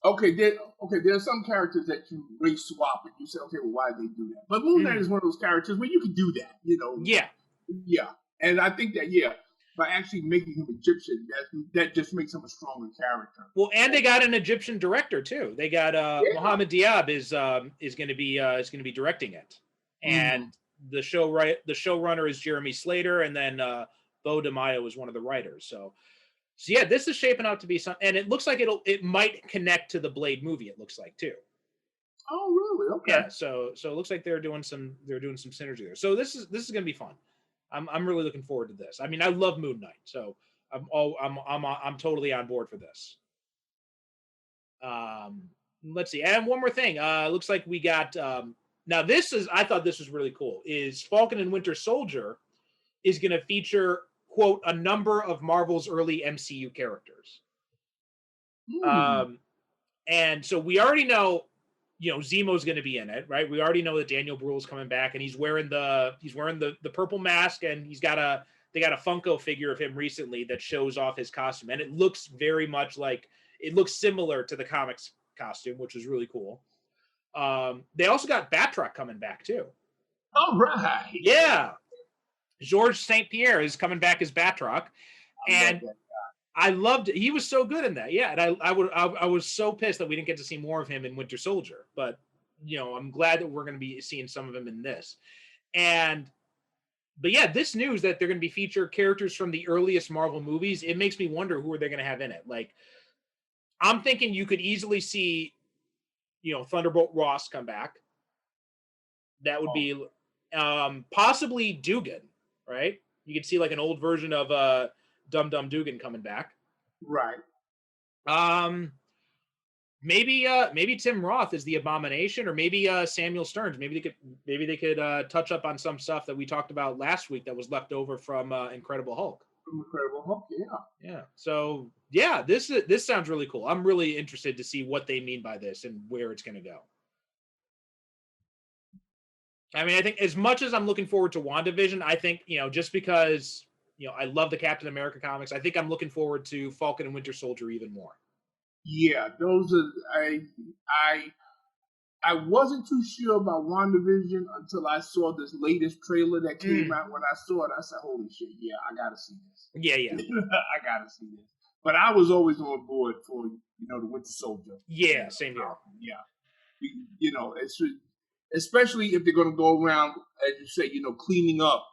There are some characters that you race swap and you say, okay, well, why did they do that? But Moon Knight is one of those characters where you can do that, Yeah. And I think that, by actually making him Egyptian, that just makes him a stronger character. Well, and they got an Egyptian director too. They got Mohammed Diab is going to be directing it. And the showrunner is Jeremy Slater, and then Bo DeMaio is one of the writers. So yeah, this is shaping out to be something, and it looks like it might connect to the Blade movie. It looks like too. Oh, really? Okay. Yeah. So it looks like they're doing some synergy there. So this is gonna be fun. I'm really looking forward to this. I mean, I love Moon Knight, so I'm totally on board for this. Let's see, and one more thing. Looks like we got now. I thought this was really cool. Is Falcon and Winter Soldier is going to feature, quote, a number of Marvel's early MCU characters. And so we already know, Zemo's going to be in it, right? We already know that Daniel Bruhl's coming back, and he's wearing the purple mask, and they got a Funko figure of him recently that shows off his costume, and it looks very much like it looks similar to the comics costume, which is really cool. They also got Batroc coming back too. All right. Yeah. Georges St. Pierre is coming back as Batroc, and I loved it. He was so good in that. Yeah, and I was so pissed that we didn't get to see more of him in Winter Soldier, but I'm glad that we're going to be seeing some of him in this. But yeah, this news that they're going to be featured characters from the earliest Marvel movies, it makes me wonder who are they going to have in it. Like, I'm thinking you could easily see, Thunderbolt Ross come back. That would be possibly Dugan, right? You could see like an old version of Dum Dum Dugan coming back. Right. Maybe Tim Roth is the Abomination, or maybe Samuel Stearns. Maybe they could touch up on some stuff that we talked about last week that was left over from Incredible Hulk. Incredible Hulk, yeah. Yeah. So yeah, this sounds really cool. I'm really interested to see what they mean by this and where it's going to go. I mean, I think as much as I'm looking forward to WandaVision, I think, just because, I love the Captain America comics, I think I'm looking forward to Falcon and Winter Soldier even more. Yeah, those are I wasn't too sure about WandaVision until I saw this latest trailer that came out. When I saw it, I said, holy shit, yeah, I gotta see this. Yeah. I gotta see this. But I was always on board for, the Winter Soldier. Yeah, same here. Yeah. It's especially if they're going to go around, as you say, cleaning up,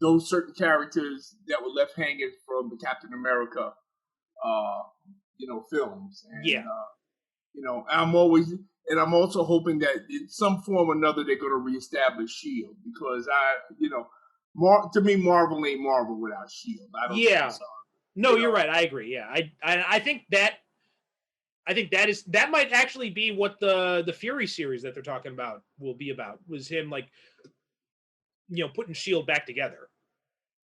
those certain characters that were left hanging from the Captain America, films. And, I'm also hoping that in some form or another they're going to reestablish S.H.I.E.L.D. because to me, Marvel ain't Marvel without S.H.I.E.L.D. I don't think so. No, you're right. I agree. Yeah, I think that might actually be what the Fury series that they're talking about will be about. Was him like, putting S.H.I.E.L.D. back together.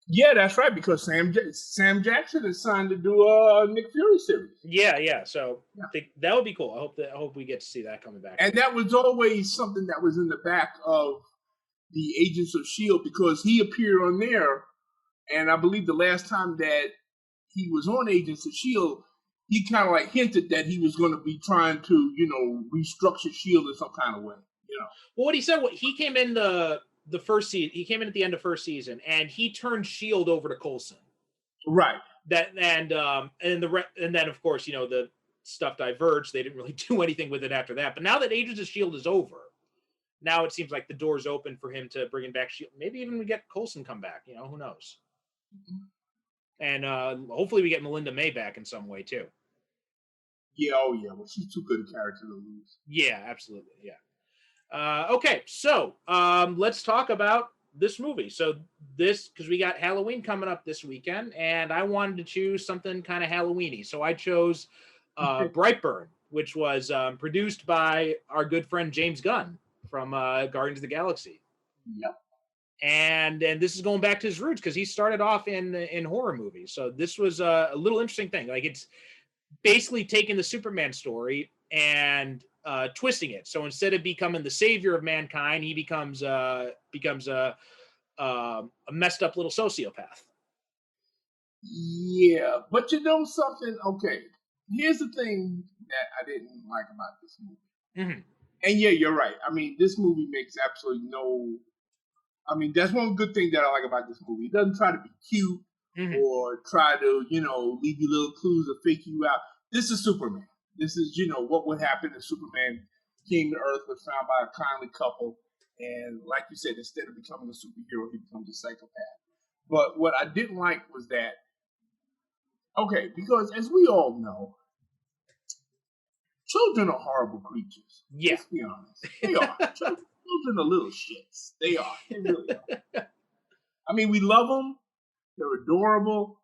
Yeah, that's right. Because Sam Jackson is signed to do a Nick Fury series. Yeah. So I think that would be cool. I hope we get to see that coming back. And that was always something that was in the back of the Agents of S.H.I.E.L.D. because he appeared on there, and I believe the last time that he was on Agents of S.H.I.E.L.D., he kind of like hinted that he was going to be trying to, restructure S.H.I.E.L.D. in some kind of way. Well, what he said, he came in the first season. He came in at the end of first season, and he turned S.H.I.E.L.D. over to Coulson. Right. And then of course, the stuff diverged. They didn't really do anything with it after that. But now that Agents of S.H.I.E.L.D. is over, now it seems like the door's open for him to bring back S.H.I.E.L.D. Maybe even we get Coulson come back. Who knows? And hopefully we get Melinda May back in some way too. Yeah, well, she's too good a character to lose. Yeah, absolutely. Yeah. Okay, so let's talk about this movie. So because we got Halloween coming up this weekend, and I wanted to choose something kind of Halloween-y. So I chose Brightburn, which was produced by our good friend James Gunn from Guardians of the Galaxy. Yep. And this is going back to his roots because he started off in horror movies. So this was a little interesting thing. Like, it's basically taking the Superman story and twisting it. So instead of becoming the savior of mankind, he becomes a messed up little sociopath. Yeah, but something? Okay, here's the thing that I didn't like about this movie. Mm-hmm. And yeah, you're right. I mean, this movie makes absolutely no... I mean, that's one good thing that I like about this movie. It doesn't try to be cute or try to, leave you little clues or fake you out. This is Superman. This is, what would happen if Superman came to Earth, was found by a kindly couple, And like you said, instead of becoming a superhero, he becomes a psychopath. But what I didn't like was that, okay, because as we all know, children are horrible creatures. Yeah. Let's be honest. They are. Children are little shits. They are. They really are. I mean, we love them. They're adorable.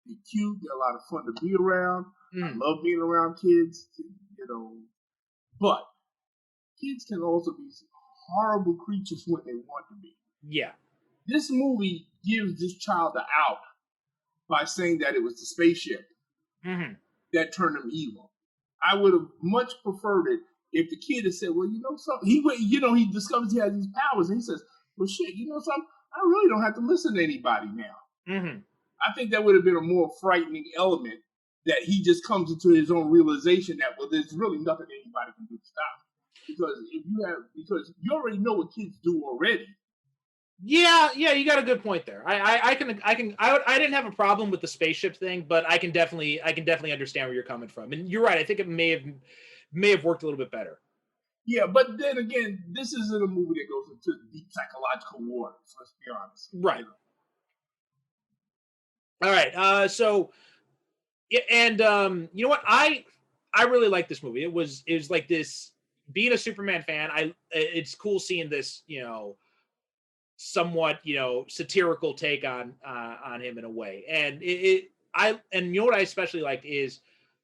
They're cute. They're a lot of fun to be around. I love being around kids, you know. But kids can also be horrible creatures when they want to be. Yeah. This movie gives this child the out by saying that it was the spaceship that turned him evil. I would have much preferred it if the kid had said, well, you know something. He discovers he has these powers and he says, well, shit, you know something? I really don't have to listen to anybody now. I think that would have been a more frightening element, that he just comes into his own realization that, well, there's really nothing anybody can do to stop him. Because you already know what kids do already. Yeah, you got a good point there. I didn't have a problem with the spaceship thing, but I can definitely understand where you're coming from. And you're right. I think it may have worked a little bit better. Yeah, but then again, this isn't a movie that goes into deep psychological waters. Let's be honest. Right. All right. So, and you know what? I really like this movie. It was like this. Being a Superman fan, it's cool seeing this, you know, somewhat, you know, satirical take on him in a way. And and you know what I especially liked is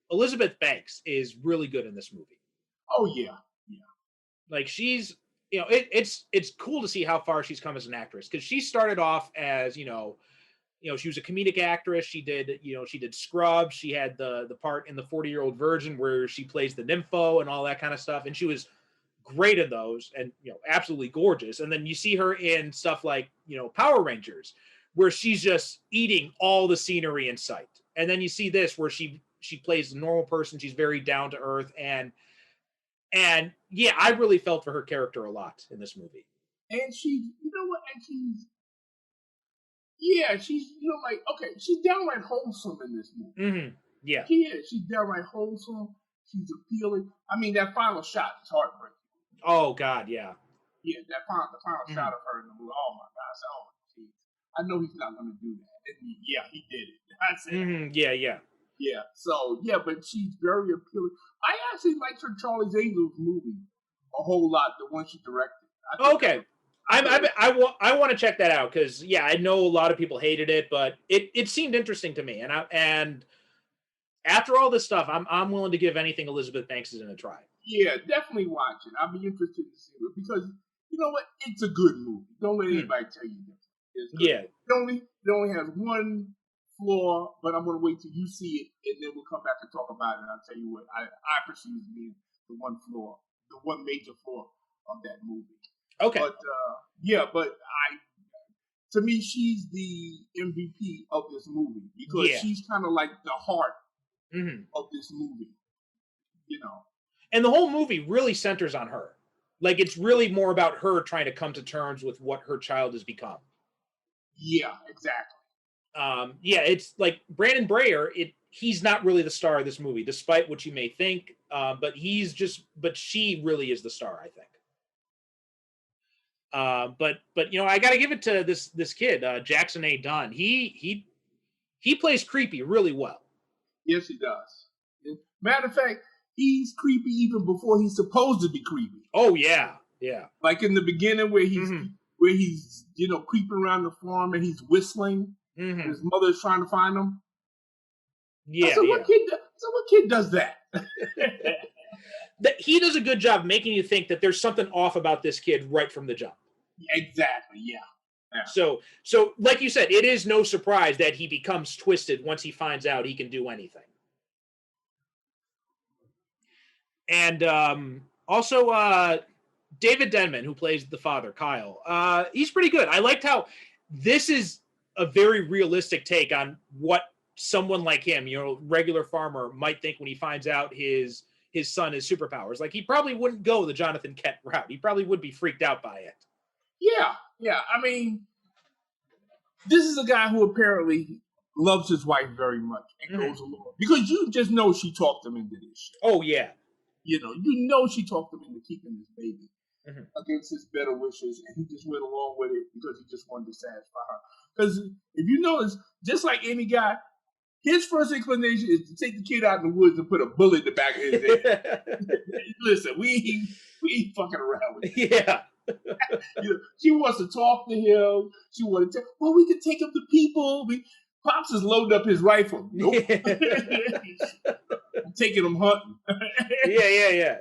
Elizabeth Banks is really good in this movie. Oh yeah. Like she's, you know, it's cool to see how far she's come as an actress, because she started off as, you know, she was a comedic actress. She did Scrubs. She had the part in The 40-Year-Old Virgin where she plays the nympho and all that kind of stuff, and she was great in those, and, you know, absolutely gorgeous. And then you see her in stuff like, you know, Power Rangers, where she's just eating all the scenery in sight. And then you see this where she plays a normal person. She's very down to earth, and yeah, I really felt for her character a lot in this movie. And she's, you know what? And she's, you know, like, okay, she's downright wholesome in this movie. Yeah. She is. She's downright wholesome. She's appealing. I mean, that final shot is heartbreaking. Oh God, yeah. Yeah, the final shot of her in the movie. Oh my God! I said, oh geez, I know he's not going to do that. And yeah, he did it. I said, yeah. So yeah, but she's very appealing. I actually liked her Charlie's Angels movie a whole lot. The one she directed. Okay. I want to check that out, because yeah, I know a lot of people hated it, but it seemed interesting to me, and after all this stuff, I'm willing to give anything Elizabeth Banks is in a try. Yeah, definitely watch it. I'll be interested to see it, because you know what? It's a good movie. Don't let anybody tell you that. Yeah. It only has one flaw, but I'm going to wait till you see it, and then we'll come back and talk about it. And I'll tell you what I perceive as being the one major flaw of that movie. Okay. But to me, she's the MVP of this movie, because she's kind of like the heart of this movie, you know. And the whole movie really centers on her. Like, it's really more about her trying to come to terms with what her child has become. Yeah, exactly. It's like Brandon Brayer, he's not really the star of this movie, despite what you may think. But she really is the star, I think. But you know, I got to give it to this kid, Jackson A. Dunn. He plays creepy really well. Yes, he does. Matter of fact, he's creepy even before he's supposed to be creepy. Oh yeah. Like in the beginning where he's you know, creeping around the farm and he's whistling. And his mother's trying to find him. Yeah. So what kid does that? He does a good job making you think that there's something off about this kid right from the jump. Exactly. Yeah. So like you said, it is no surprise that he becomes twisted once he finds out he can do anything. And also David Denman, who plays the father, Kyle, he's pretty good. I liked how this is a very realistic take on what someone like him, you know, regular farmer, might think when he finds out his son has superpowers. Like, he probably wouldn't go the Jonathan Kent route. He probably would be freaked out by it. Yeah. I mean, this is a guy who apparently loves his wife very much and goes along, because you just know she talked him into this shit. Oh yeah. You know she talked him into keeping this baby. against his better wishes, and he just went along with it because he just wanted to satisfy her. Because if you notice, just like any guy, his first inclination is to take the kid out in the woods and put a bullet in the back of his head. Listen, we ain't fucking around with it. Yeah. She wants to talk to him. She wanted to, well, we could take him to people. Pops is loading up his rifle. Nope. I'm taking him hunting. yeah.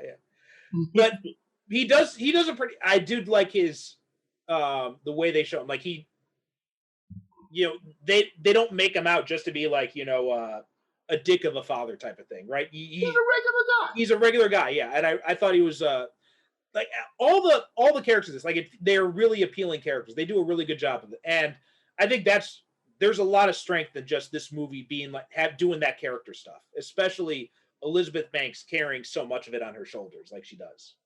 But he does a pretty, I do like his, the way they show him. Like he, they don't make him out just to be like, a dick of a father type of thing, right? He's a regular guy. He's a regular guy, yeah. And I thought he was, like all the characters, they're really appealing characters. They do a really good job of it, and I think there's a lot of strength in just this movie being like doing that character stuff, especially Elizabeth Banks carrying so much of it on her shoulders like she does.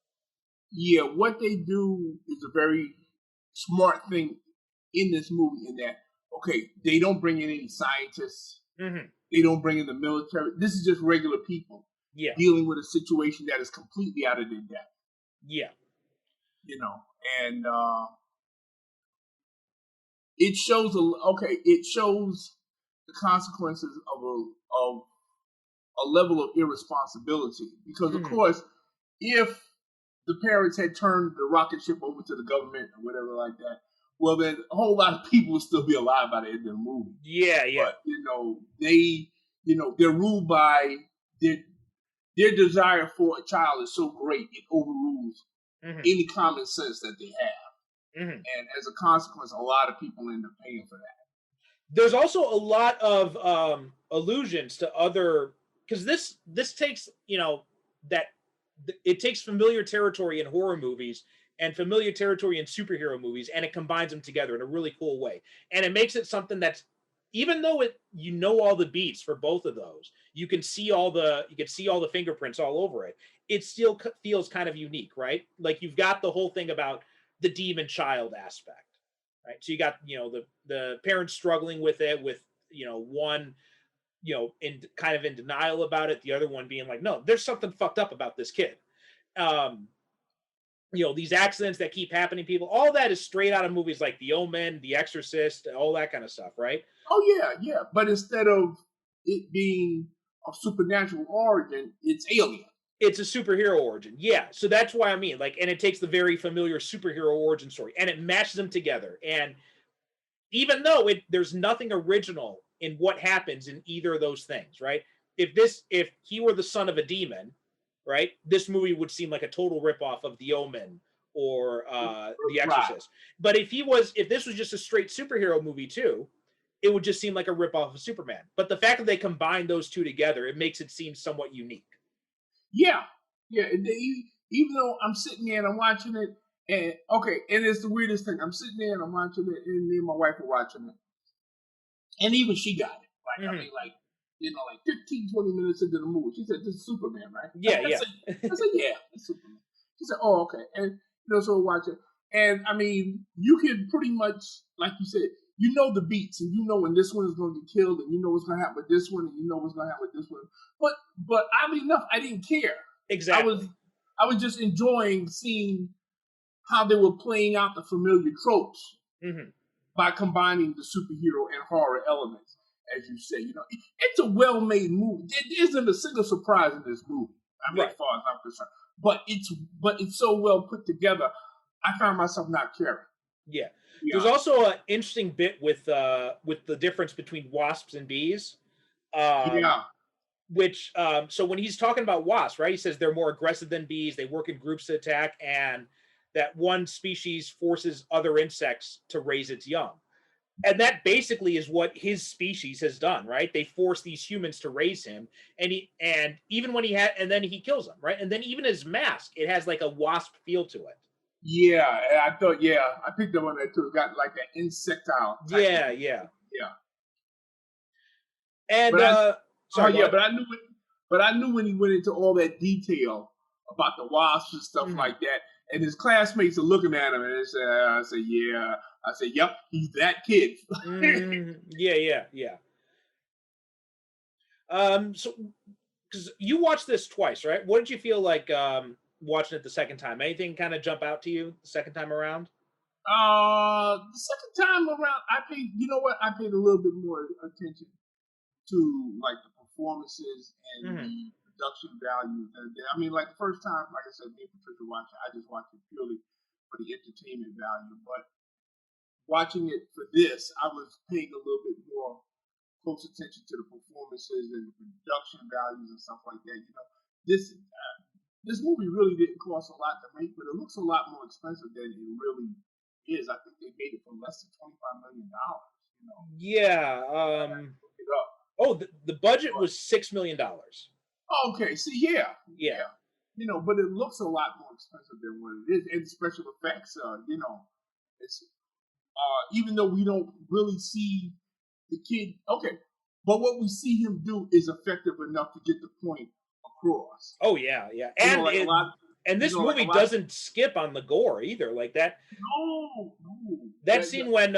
Yeah, what they do is a very smart thing in this movie. In that, okay, they don't bring in any scientists. Mm-hmm. They don't bring in the military. This is just regular people dealing with a situation that is completely out of their depth. Yeah. And it shows it shows the consequences of a level of irresponsibility. Because of course, if the parents had turned the rocket ship over to the government or whatever like that, well then a whole lot of people would still be alive by the end of the movie. Yeah. But they're ruled by their desire for a child is so great it overrules any common sense that they have. And as a consequence, a lot of people end up paying for that. There's also a lot of allusions to other, because this takes, it takes familiar territory in horror movies and familiar territory in superhero movies, and it combines them together in a really cool way. And it makes it something that's, even though all the beats for both of those, you can see all the fingerprints all over it. It still feels kind of unique, right? Like you've got the whole thing about the demon child aspect, right? So you got, the parents struggling with it, with, one, in kind of in denial about it, the other one being like, no, there's something fucked up about this kid. These accidents that keep happening to people, all that is straight out of movies like The Omen, The Exorcist, all that kind of stuff, right? Oh yeah. But instead of it being a supernatural origin, it's alien. It's a superhero origin. Yeah. So that's why I mean, and it takes the very familiar superhero origin story and it mashes them together. And even though there's nothing original in what happens in either of those things, right? If he were the son of a demon, right, this movie would seem like a total ripoff of The Omen or The Exorcist. Right. But if this was just a straight superhero movie too, it would just seem like a ripoff of Superman. But the fact that they combine those two together, it makes it seem somewhat unique. Yeah. Even though I'm sitting there and I'm watching it, and it's the weirdest thing. I'm sitting there and I'm watching it, and me and my wife are watching it, and even she got it. I mean, 15, 20 minutes into the movie, she said, "This is Superman, right?" Yeah, I said, "Yeah, it's Superman." She said, "Oh, okay." And so we watch it, and I mean, you can pretty much, like you said, the beats, and when this one is going to get killed, and what's going to happen with this one, and what's going to happen with this one. But oddly enough, I didn't care. Exactly. I was just enjoying seeing how they were playing out the familiar tropes by combining the superhero and horror elements, as you say. It's a well-made movie. There isn't a single surprise in this movie. I mean, as far as I'm concerned, but it's so well put together. I found myself not caring. Yeah. There's also an interesting bit with the difference between wasps and bees. Which, so when he's talking about wasps, right, he says they're more aggressive than bees. They work in groups to attack, and that one species forces other insects to raise its young. And that basically is what his species has done, right? They force these humans to raise him, and even when and then he kills them, right? And then even his mask, it has like a wasp feel to it. Yeah, I picked up on that too. It got like that insectile. Yeah. And but I knew when he went into all that detail about the wasps and stuff like that, and his classmates are looking at him, and I said, yep, he's that kid. Yeah. So, because you watched this twice, right? What did you feel like watching it the second time? Anything kind of jump out to you the second time around? The second time around, I paid. You know what? I paid a little bit more attention to like the performances and Mhm. the production value. I mean, like the first time, like I said, me and Patricia watched it. I just watched it purely for the entertainment value. But watching it for this, I was paying a little bit more close attention to the performances and the production values and stuff like that. You know, this movie really didn't cost a lot to make, but it looks a lot more expensive than it really is. I think they made it for less than $25 million. You know, Yeah. look it up. Oh, the budget But, was $6 million. okay, see, yeah, Yeah. you know, but it looks a lot more expensive than what it is, and special effects. You know, it's even though we don't really see the kid, okay, but what we see him do is effective enough to get the point across. Oh yeah, yeah. You know, And like a lot. and You this know, like a movie lot. doesn't skip on the gore either. Like No, that scene when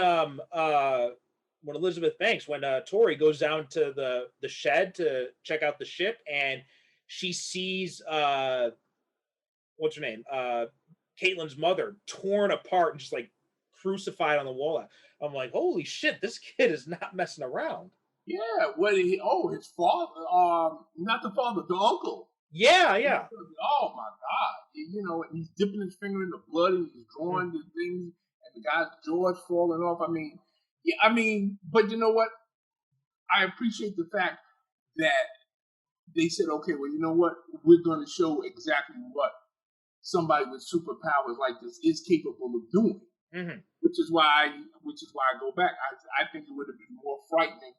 Elizabeth Banks, when Tori goes down to the shed to check out the ship, and she sees what's her name, Caitlin's mother, torn apart and just like crucified on the wall. I'm like, holy shit, this kid is not messing around. Yeah, what his father, not the father, the uncle. Yeah, yeah. Oh my God! You know, he's dipping his finger in the blood and he's drawing the things, and the guy's jaw's falling off. I mean, yeah, I mean, but you know what? I appreciate the fact that they said, okay, well, you know what? We're going to show exactly what somebody with superpowers like this is capable of doing. Mm-hmm. Which is why I go back. I think it would have been more frightening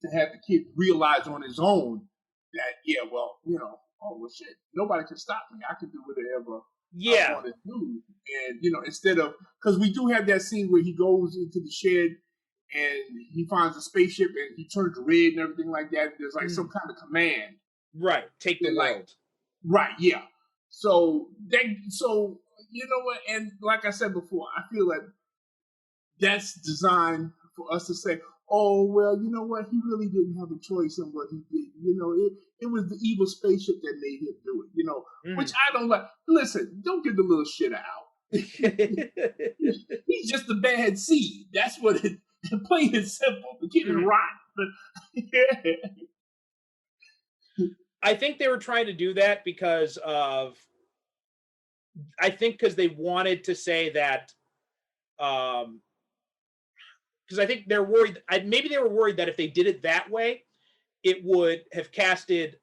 to have the kid realize on his own that, yeah, well, you know, oh well, shit, nobody can stop me. I can do whatever I want to do, and you know, instead of, because we do have that scene where he goes into the shed and he finds a spaceship and he turns red and everything like that. There's like some kind of command, right? Take the world, right? Yeah. So you know what, and like I said before, I feel like that's designed for us to say, oh, well, you know what? He really didn't have a choice in what he did. You know, it was the evil spaceship that made him do it, you know, which I don't like. Listen, don't get the little shit out. He's just a bad seed. That's what it, plain and simple. The kid is rotten. I think they were trying to do that because they wanted to say that, because I think they're worried. Maybe they were worried that if they did it that way, it would have casted,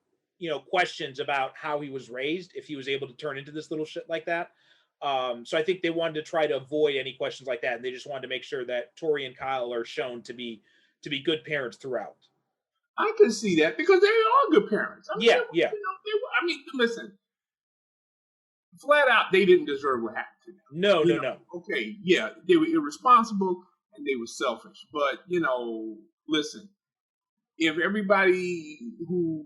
questions about how he was raised if he was able to turn into this little shit like that. So I think they wanted to try to avoid any questions like that, and they just wanted to make sure that Tori and Kyle are shown to be good parents throughout. I can see that because they are good parents. I mean, yeah. Listen, flat out, they didn't deserve what happened to them. No. Okay, yeah, they were irresponsible and they were selfish. But, listen, if everybody who,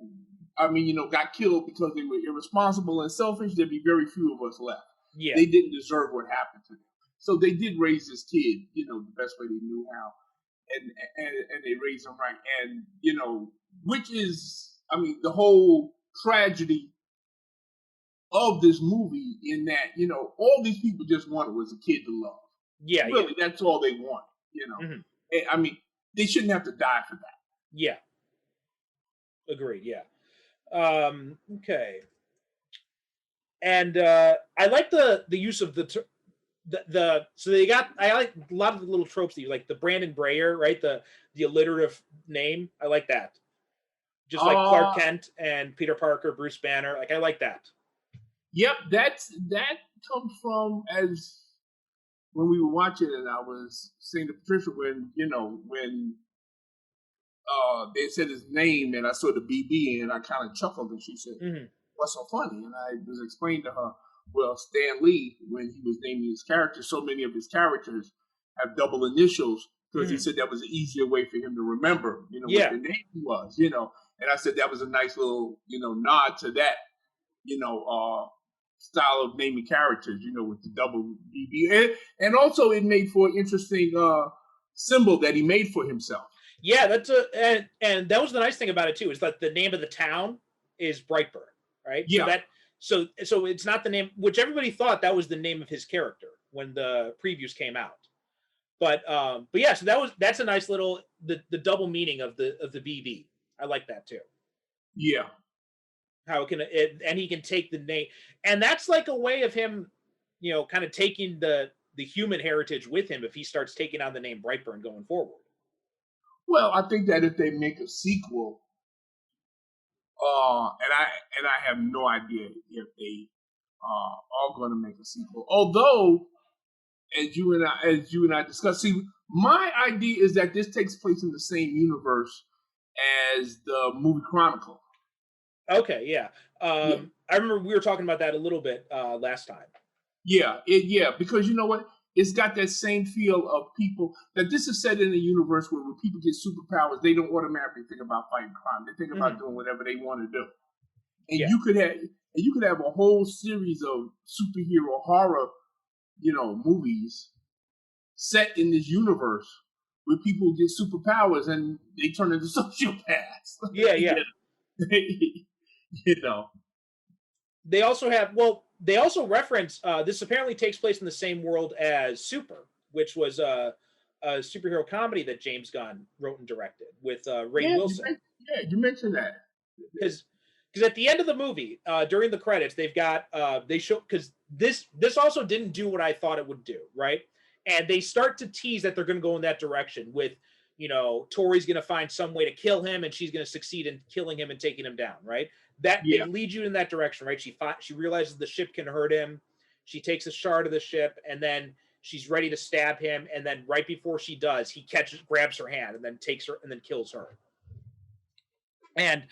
got killed because they were irresponsible and selfish, there'd be very few of us left. Yeah. They didn't deserve what happened to them. So they did raise this kid, the best way they knew how. And they raised him right. And, which is, the whole tragedy of this movie in that, all these people just wanted was a kid to love. Yeah. Really, that's all they want, And, they shouldn't have to die for that. Yeah. Agreed, yeah. Okay. And I like the use of so they got, I like a lot of the little tropes that you like, the Brandon Brayer, right? The alliterative name. I like that. Just like Clark Kent and Peter Parker, Bruce Banner. Like, I like that. Yep, that comes from, as when we were watching it, I was saying to Patricia when they said his name and I saw the BB and I kind of chuckled and she said, what's so funny? And I was explaining to her, well, Stan Lee, when he was naming his characters, so many of his characters have double initials because he said that was an easier way for him to remember, what the name was, And I said that was a nice little, nod to that, style of naming characters, with the double BB. And also it made for an interesting symbol that he made for himself. Yeah, that's and that was the nice thing about it too, is that the name of the town is Brightburn, right? Yeah. So it's not the name, which everybody thought that was the name of his character when the previews came out. But yeah, so that's a nice little the double meaning of the BB. I like that too. Yeah. How and he can take the name, and that's like a way of him, kind of taking the human heritage with him if he starts taking on the name Brightburn going forward. Well, I think that if they make a sequel, and I have no idea if they are going to make a sequel. Although, as you and I discussed, see, my idea is that this takes place in the same universe as the movie Chronicle. Okay, yeah. Yeah. I remember we were talking about that a little bit last time. Yeah, because you know what? It's got that same feel of people that this is set in a universe where when people get superpowers, they don't automatically think about fighting crime. They think about doing whatever they want to do. And you could have a whole series of superhero horror, movies set in this universe where people get superpowers and they turn into sociopaths. Yeah. They also reference this apparently takes place in the same world as Super, which was a superhero comedy that James Gunn wrote and directed with Ray Wilson. You mentioned that. Because at the end of the movie, during the credits, they've got they show, because this also didn't do what I thought it would do, right? And they start to tease that they're going to go in that direction with, Tori's going to find some way to kill him, and she's going to succeed in killing him and taking him down, right? They lead you in that direction, right? She realizes the ship can hurt him. She takes a shard of the ship, and then she's ready to stab him. And then right before she does, he grabs her hand, and then takes her, and then kills her. And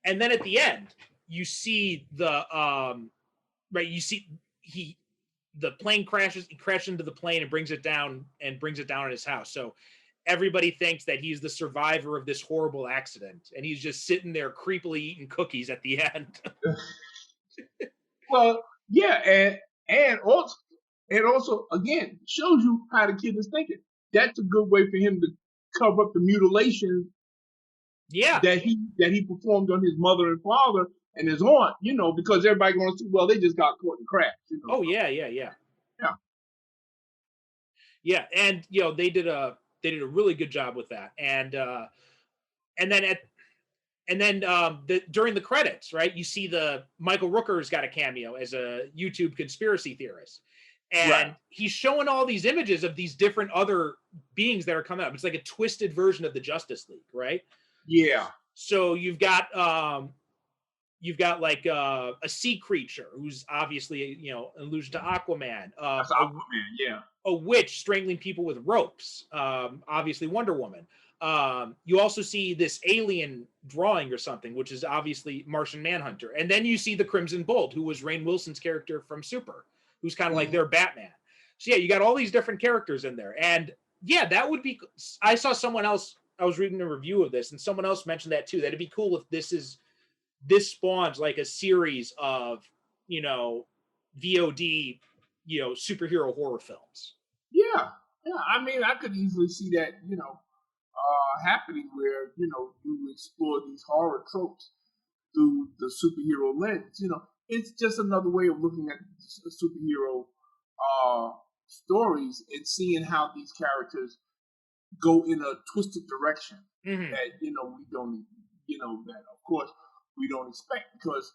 then at the end, you see the the plane crashes into the plane and brings it down in his house. So everybody thinks that he's the survivor of this horrible accident, and he's just sitting there creepily eating cookies at the end. Well, yeah, and also again shows you how the kid is thinking. That's a good way for him to cover up the mutilation that he performed on his mother and father and his aunt, because everybody going to say, well, they just got caught in crash. Oh yeah. Yeah, and they did a really good job with that, and then during the credits, right, you see the Michael Rooker's got a cameo as a YouTube conspiracy theorist, and he's showing all these images of these different other beings that are coming up. It's like a twisted version of the Justice League, right? Yeah. So you've got like a sea creature who's obviously an allusion to Aquaman. That's Aquaman, yeah. A witch strangling people with ropes, obviously Wonder Woman. You also see this alien drawing or something, which is obviously Martian Manhunter. And then you see the Crimson Bolt, who was Rainn Wilson's character from Super, who's kind of like their Batman. So yeah, you got all these different characters in there. And yeah, that would be, I saw someone else, I was reading a review of this, and someone else mentioned that too. That'd be cool if this spawns like a series of, VOD, superhero horror films. Yeah. I mean, I could easily see that, happening where, you explore these horror tropes through the superhero lens. It's just another way of looking at superhero stories and seeing how these characters go in a twisted direction that, we don't, that of course we don't expect, because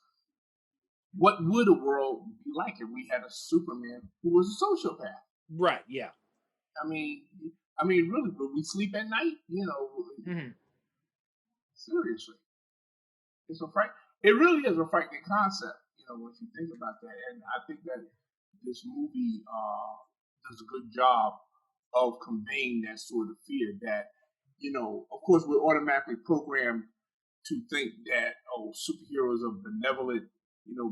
what would a world be like if we had a Superman who was a sociopath? Right. Yeah. I mean, really, would we sleep at night? Seriously, it really is a frightening concept. Once you think about that, and I think that this movie does a good job of conveying that sort of fear. That of course, we're automatically programmed to think that superheroes are benevolent,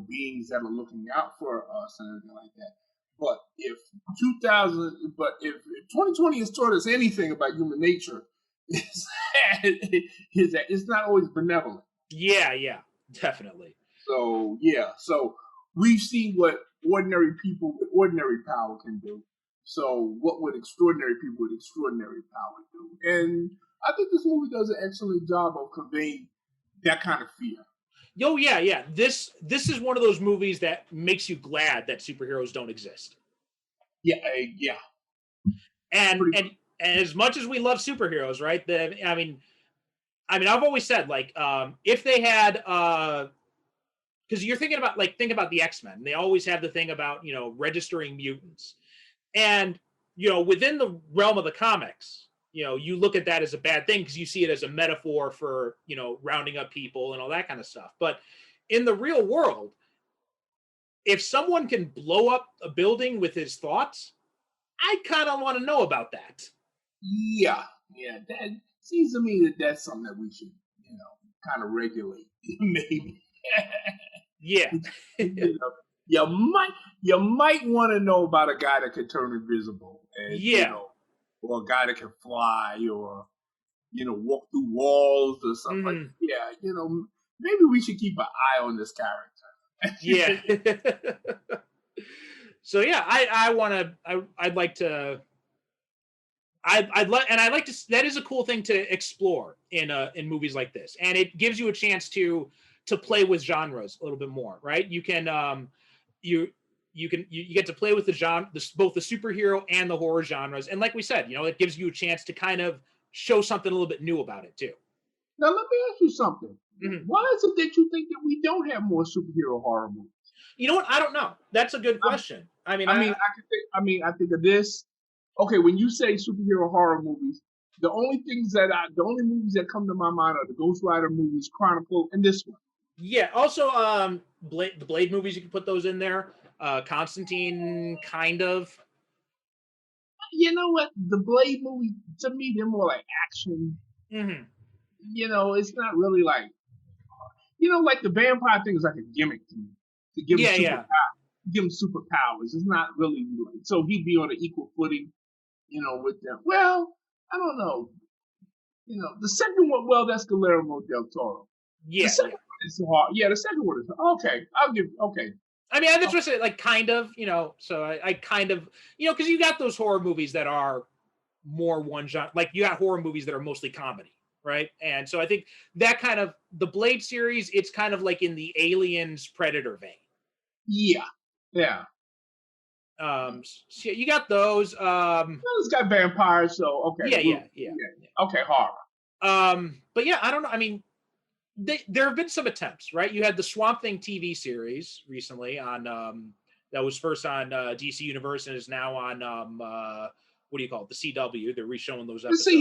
beings that are looking out for us and everything like that. But if 2020 has taught us anything about human nature, is that it's not always benevolent. Yeah, definitely. So we've seen what ordinary people with ordinary power can do. So what would extraordinary people with extraordinary power do? And I think this movie does an excellent job of conveying that kind of fear. Oh yeah, yeah. This is one of those movies that makes you glad that superheroes don't exist. Yeah, yeah, And pretty. and as much as we love superheroes, right? I mean, I've always said like if they had because you're thinking about like think about the X-Men. They always have the thing about, registering mutants. And within the realm of the comics, you look at that as a bad thing because you see it as a metaphor for, rounding up people and all that kind of stuff. But in the real world, if someone can blow up a building with his thoughts, I kind of want to know about that. Yeah, yeah. That seems to me that that's something that we should, kind of regulate, maybe. Yeah. you know, you might want to know about a guy that can turn invisible, and Yeah. or a guy that can fly, or walk through walls or something like. Mhm. Yeah, maybe we should keep an eye on this character. Yeah. So yeah, I want to. I'd like to. I'd like, and I like to. That is a cool thing to explore in movies like this, and it gives you a chance to play with genres a little bit more, right? You can you you get to play with the genre, both the superhero and the horror genres, and like we said, it gives you a chance to kind of show something a little bit new about it too. Now let me ask you something. Mhm. Why is it that you think that we don't have more superhero horror movies? You know what? I don't know. That's a good I, question. I mean, I mean, I could think. I mean, I think of this. Okay, when you say superhero horror movies, the only movies that come to my mind are the Ghost Rider movies, Chronicle, and this one. yeah. Also, the Blade movies, you can put those in there. Constantine, kind of. You know what? The Blade movie, to me, they're more like action. Hmm. It's not really like, like the vampire thing is like a gimmick to me to give him Yeah, yeah. give him superpowers. It's not really like, so he'd be on an equal footing, with them. Well, I don't know. The second one, well, that's Guillermo del Toro. The Yeah, second yeah. one is hard. Yeah, the second one is okay. I'll give okay. I mean, that's Oh, what I say, like kind of, so I kind of, because you got those horror movies that are more one genre, like you got horror movies that are mostly comedy, right? And so I think that kind of the Blade series, it's kind of like in the Aliens Predator vein. yeah, yeah. So you got those. Well, it's got vampires, so okay. Yeah, yeah, yeah. Okay, horror. But yeah, I don't know. I mean, there have been some attempts, right? You had the Swamp Thing TV series recently on that was first on DC Universe and is now on what do you call it? The CW. They're reshowing those episodes.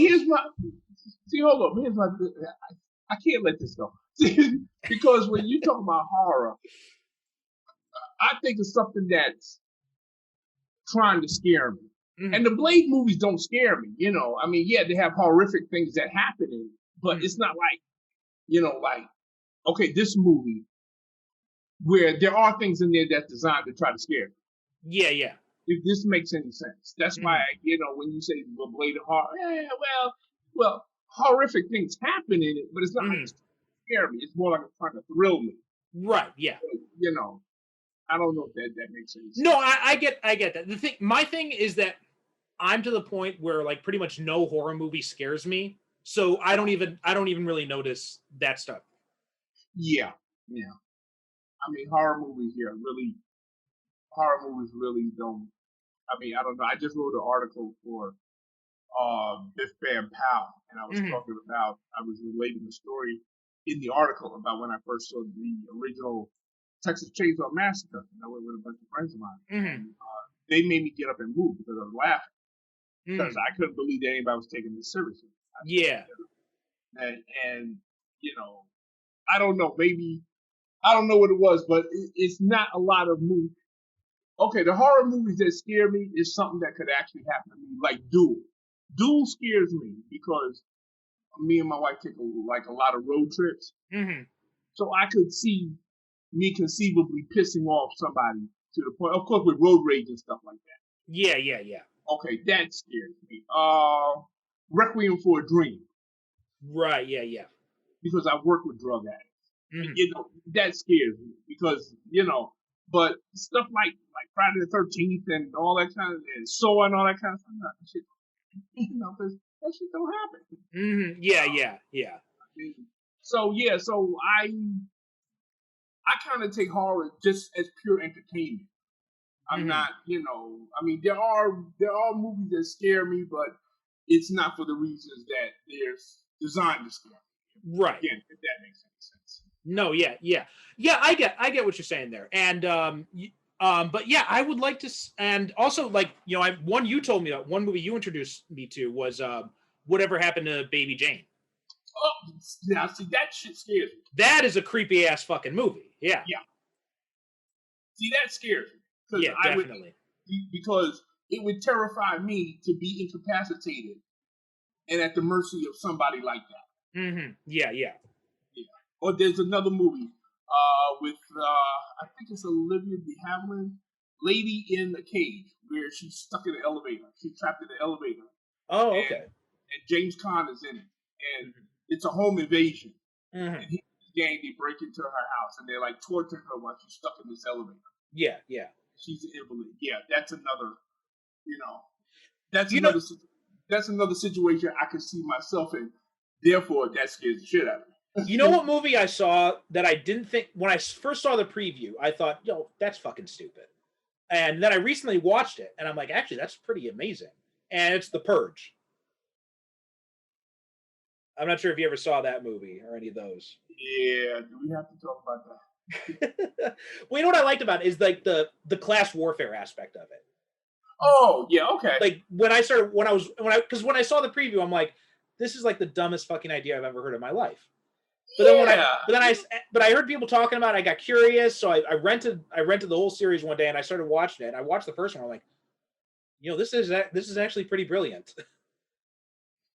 Hold up. Here's my. I can't let this go because when you talk about horror, I think of something that's trying to scare me. Mm-hmm. And the Blade movies don't scare me. I mean, yeah, they have horrific things that happen in it, but it's not like, okay, this movie where there are things in there that's designed to try to scare me. Yeah, yeah. If this makes any sense. That's why, when you say the Blade of horror, well, horrific things happen in it, but it's not like it's scare me. It's more like it's trying to thrill me. Right, yeah. So, I don't know if that makes sense. No, I get that. My thing is that I'm to the point where like pretty much no horror movie scares me, so I don't even really notice that stuff. Yeah, yeah. I mean, horror movies really don't. I mean, I don't know. I just wrote an article for Biff Bam Pow, and I was talking about. I was relating the story in the article about when I first saw the original Texas Chainsaw Massacre. And I went with a bunch of friends of mine. And, they made me get up and move because I was laughing because I couldn't believe that anybody was taking this seriously. Yeah. And I don't know. Maybe I don't know what it was, but it's not a lot of movies. Okay, the horror movies that scare me is something that could actually happen to me, like Duel. Duel scares me because me and my wife take a lot of road trips. Mm-hmm. So I could see me conceivably pissing off somebody to the point, of course, with road rage and stuff like that. Yeah, yeah, yeah. Okay, that scares me. Requiem for a Dream. Right, yeah, yeah. Because I work with drug addicts. Mm-hmm. That scares me because, but stuff like Friday the 13th and all that kind of, and so and all that kind of stuff, that shit, that shit don't happen. Mm-hmm. Yeah, yeah, yeah. So I kind of take horror just as pure entertainment. I'm not, I mean, there are movies that scare me, but it's not for the reasons that they're designed to scare me. Right. Again, if that makes any sense. No, yeah. I get what you're saying there, and but yeah, I would like to, and also like one you told me that one movie you introduced me to was Whatever Happened to Baby Jane. Oh, now see that shit scares me. That is a creepy ass fucking movie. Yeah. Yeah. See, that scares me. Yeah, definitely. Because it would terrify me to be incapacitated and at the mercy of somebody like that. Mm-hmm. Yeah. Or there's another movie with I think it's Olivia de Havilland, Lady in the Cage, where she's stuck in the elevator. She's trapped in the elevator. Oh, okay. And James Caan is in it, and it's a home invasion. Mm-hmm. And they break into her house and they're like torturing her while she's stuck in this elevator. Yeah. She's an invalid. Yeah, that's another. That's another situation I can see myself in. Therefore, that scares the shit out of me. You know what movie I saw that I didn't think, when I first saw the preview, I thought, that's fucking stupid. And then I recently watched it, and I'm like, actually, that's pretty amazing. And it's The Purge. I'm not sure if you ever saw that movie or any of those. Yeah, do we have to talk about that? Well, you know what I liked about it is like the class warfare aspect of it. Oh, yeah, okay. Like when I saw the preview, I'm like, this is like the dumbest fucking idea I've ever heard in my life. But then I heard people talking about it. I got curious, so I rented the whole series one day and I started watching it. And I watched the first one. I'm like, this is actually pretty brilliant.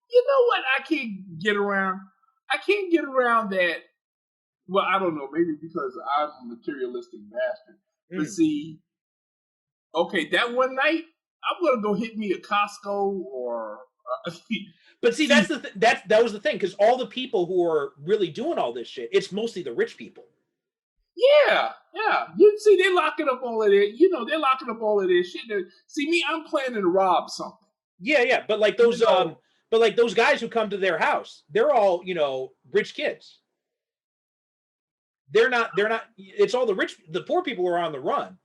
You know what? I can't get around that. Well, I don't know. Maybe because I'm a materialistic bastard. But see, okay, that one night I'm gonna go hit me a Costco or. But see, that was the thing, because all the people who are really doing all this shit, it's mostly the rich people. Yeah. You see, they're locking up all of their, they're locking up all of their shit. See, me, I'm planning to rob something. Yeah. But like those, those guys who come to their house, they're all, rich kids. They're not. It's all the poor people who are on the run,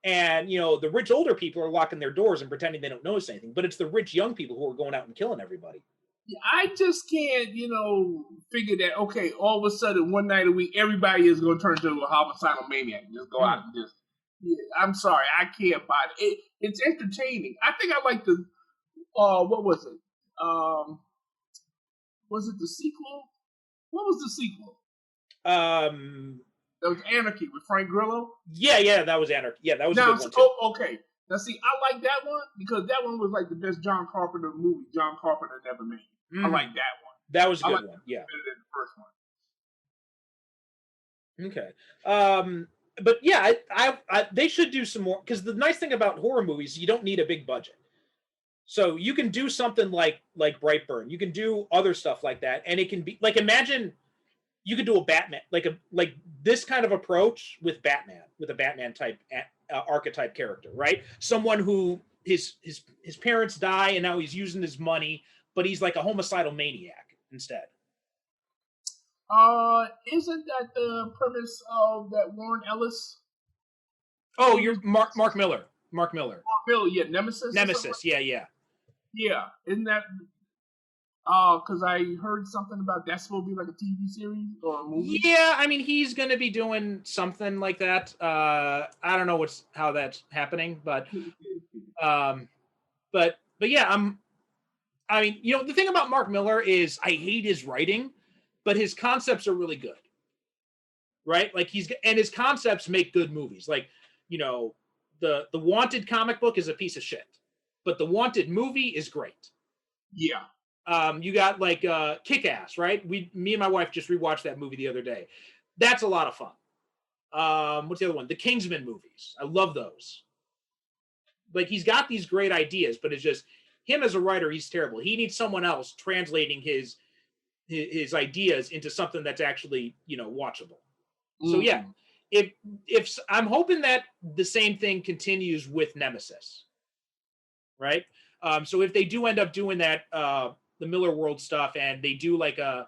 and the rich older people are locking their doors and pretending they don't notice anything. But it's the rich young people who are going out and killing everybody. I just can't, figure that, okay, all of a sudden, one night a week, everybody is going to turn into a homicidal maniac and just go out and just, I'm sorry, I can't buy it. It's entertaining. I think I like the, what was it? Was it the sequel? What was the sequel? That was Anarchy with Frank Grillo. Yeah, that was Anarchy. Yeah, that was a good one too. Okay. Now, see, I like that one because that one was like the best John Carpenter movie John Carpenter ever made. I like that one. That was a good one. Yeah. Better than the first one. Okay. But yeah, I they should do some more, because the nice thing about horror movies, you don't need a big budget. So you can do something like Brightburn. You can do other stuff like that, and it can be like, imagine you could do a Batman, like this kind of approach with Batman, with a Batman type archetype character, right? Someone who his parents die and now he's using his money, but he's like a homicidal maniac instead. Isn't that the premise of that Warren Ellis? Oh, you're Mark Miller. Mark Miller, yeah, Nemesis. Yeah. Yeah, isn't that? Because I heard something about that's supposed to be like a TV series or a movie. Yeah, I mean, he's going to be doing something like that. I don't know how that's happening, but yeah, I mean, the thing about Mark Miller is I hate his writing, but his concepts are really good, right? Like his concepts make good movies. Like, the Wanted comic book is a piece of shit, but the Wanted movie is great. Yeah. You got like Kick-Ass, right? Me and my wife just rewatched that movie the other day. That's a lot of fun. What's the other one? The Kingsman movies. I love those. Like, he's got these great ideas, but it's just him as a writer, he's terrible. He needs someone else translating his ideas into something that's actually, watchable. So yeah, if I'm hoping that the same thing continues with Nemesis, right? So if they do end up doing that, the Miller World stuff, and they do like a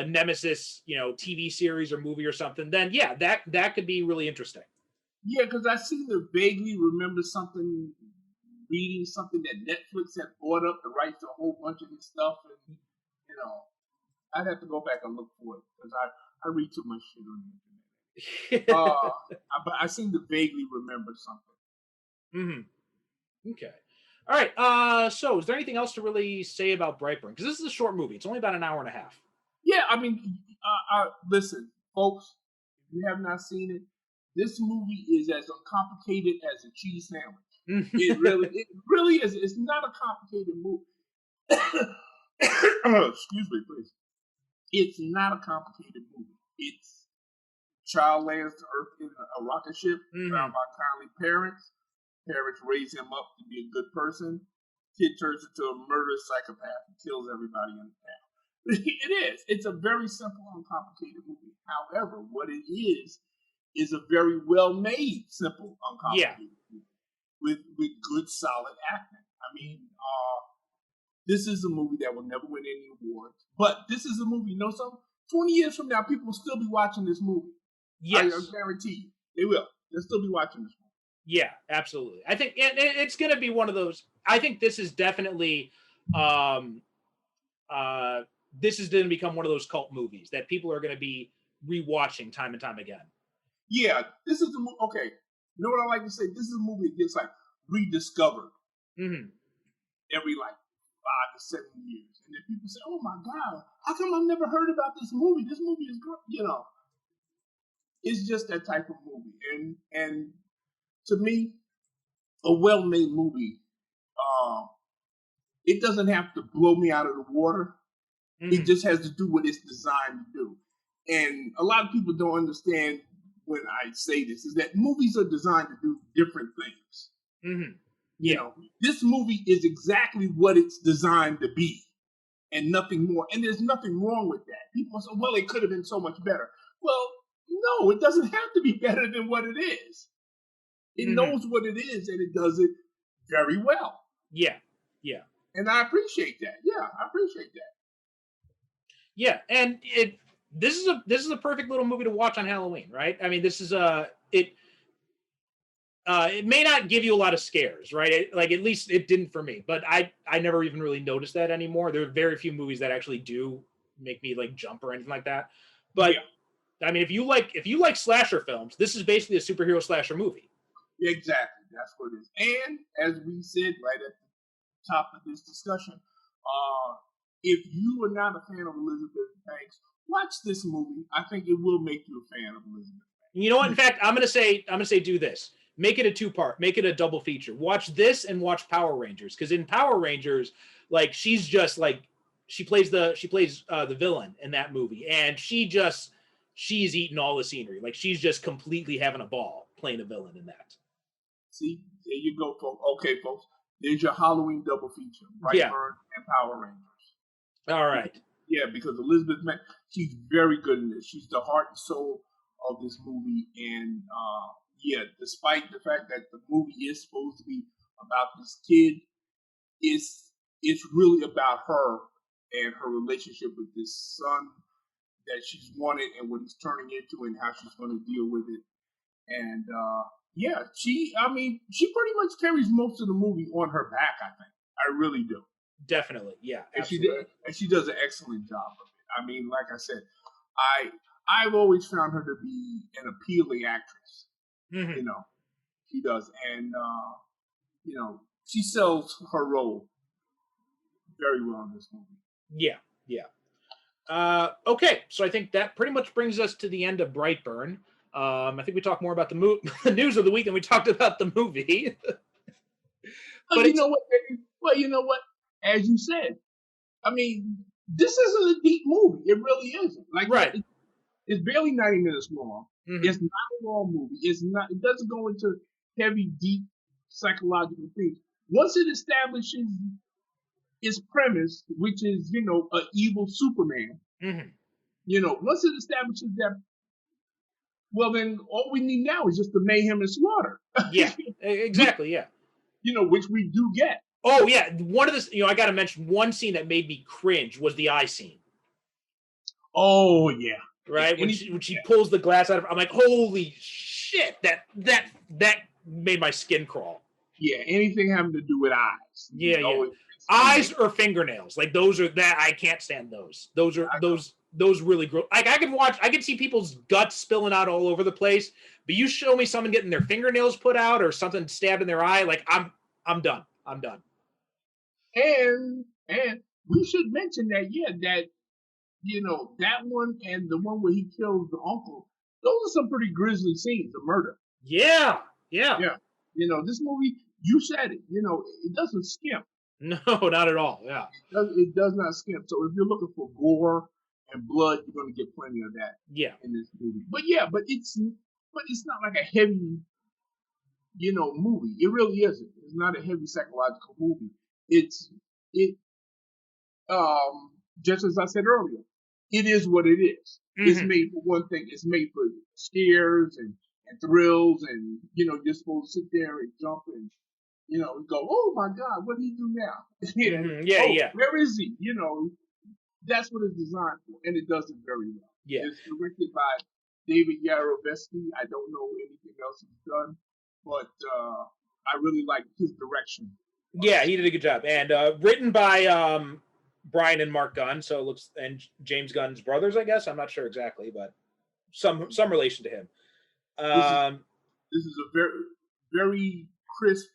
Nemesis, TV series or movie or something, then yeah, that could be really interesting. Yeah, because I seem to vaguely remember reading something that Netflix had bought up the rights to a whole bunch of this stuff, and I'd have to go back and look for it because I read too much shit on the internet. But I seem to vaguely remember something. Okay. All right. So is there anything else to really say about Brightburn? Because this is a short movie. It's only about an hour and a half. Yeah, I mean, listen, folks, if you have not seen it, this movie is as uncomplicated as a cheese sandwich. It really is. It's not a complicated movie. Excuse me, please. It's not a complicated movie. It's child lands to Earth in a rocket ship, found by kindly parents. Parents raise him up to be a good person. Kid turns into a murderous psychopath and kills everybody in the town. It is. It's a very simple, uncomplicated movie. However, what it is a very well-made, simple, uncomplicated movie with good, solid acting. I mean, this is a movie that will never win any awards, but this is a movie. 20 years from now, people will still be watching this movie. Yes, I guarantee you, they will. They'll still be watching this movie. Yeah, absolutely. I think it's going to be one of those. I think this is definitely, this is going to become one of those cult movies that people are going to be rewatching time and time again. Yeah, this is the movie. Okay, you know what I like to say? This is a movie that gets rediscovered every 5 to 7 years, and then people say, "Oh my God, how come I've never heard about this movie? This movie is great." It's just that type of movie, and to me, a well-made movie, it doesn't have to blow me out of the water. It just has to do what it's designed to do. And a lot of people don't understand when I say this, is that movies are designed to do different things. This movie is exactly what it's designed to be and nothing more. And there's nothing wrong with that. People say, well, it could have been so much better. Well, no, it doesn't have to be better than what it is. It knows what it is, and it does it very well. Yeah. And I appreciate that. Yeah, I appreciate that. Yeah, and this is a perfect little movie to watch on Halloween, right? I mean, this is it may not give you a lot of scares, right? At least it didn't for me, but I never even really noticed that anymore. There are very few movies that actually do make me jump or anything like that. But I mean, if you like slasher films, this is basically a superhero slasher movie. Exactly, that's what it is. And as we said right at the top of this discussion, if you are not a fan of Elizabeth Banks, watch this movie. I think it will make you a fan of Elizabeth Banks. You know what? In fact, I'm gonna say do this. Make it a 2-part. Make it a double feature. Watch this and watch Power Rangers, because in Power Rangers, she's just she plays the villain in that movie, and she's eating all the scenery. She's just completely having a ball playing a villain in that. See, there you go, folks. Okay, folks. There's your Halloween double feature. Brightburn and Power Rangers. All right. Yeah, because Elizabeth Banks, she's very good in this. She's the heart and soul of this movie. And despite the fact that the movie is supposed to be about this kid, it's really about her and her relationship with this son that she's wanted and what he's turning into and how she's going to deal with it. And she pretty much carries most of the movie on her back, I think. I really do. Definitely, yeah. And she does an excellent job of it. I mean, like I said, I've always found her to be an appealing actress. She does, and she sells her role very well in this movie. Yeah. Okay, so I think that pretty much brings us to the end of Brightburn. I think we talked more about the news of the week than we talked about the movie. But you know what, baby? Well, you know what? As you said, I mean, this isn't a deep movie. It really isn't. Right. It's barely 90 minutes long. It's not a long movie. It doesn't go into heavy, deep psychological things. Once it establishes its premise, which is, an evil Superman, once it establishes that, well, then all we need now is just the mayhem and slaughter. Yeah, exactly, yeah. Which we do get. Oh, yeah. One of the, I got to mention one scene that made me cringe was the eye scene. Oh yeah. right? When Anything, she pulls the glass out of, I'm like, holy shit! That made my skin crawl. yeah, anything having to do with eyes. Yeah, yeah. Eyes or fingernails, like those are that I can't stand those. Those really gross. Like I can see people's guts spilling out all over the place, but you show me someone getting their fingernails put out or something stabbed in their eye, like I'm done. I'm done. And we should mention that that that one and the one where he kills the uncle. Those are some pretty grisly scenes of murder. Yeah. Yeah. This movie, you said it. It doesn't skimp. No, not at all. Yeah. It does not skimp. So if you're looking for gore and blood, you're going to get plenty of that. Yeah. In this movie. But it's not like a heavy, movie. It really isn't. It's not a heavy psychological movie. It just as I said earlier, it is what it is. Mm-hmm. It's made for one thing. It's made for scares and thrills, and you're supposed to sit there and jump and go, oh my God, what did he do now? Mm-hmm. Yeah. Where is he? That's what it's designed for, and it does it very well. Yeah. It's directed by David Yarovesky. I don't know anything else he's done, but I really like his direction. Yeah, he did a good job, and written by Brian and Mark Gunn, so it looks, and James Gunn's brothers, I guess. I'm not sure exactly, but some relation to him. This is a very, very crisp,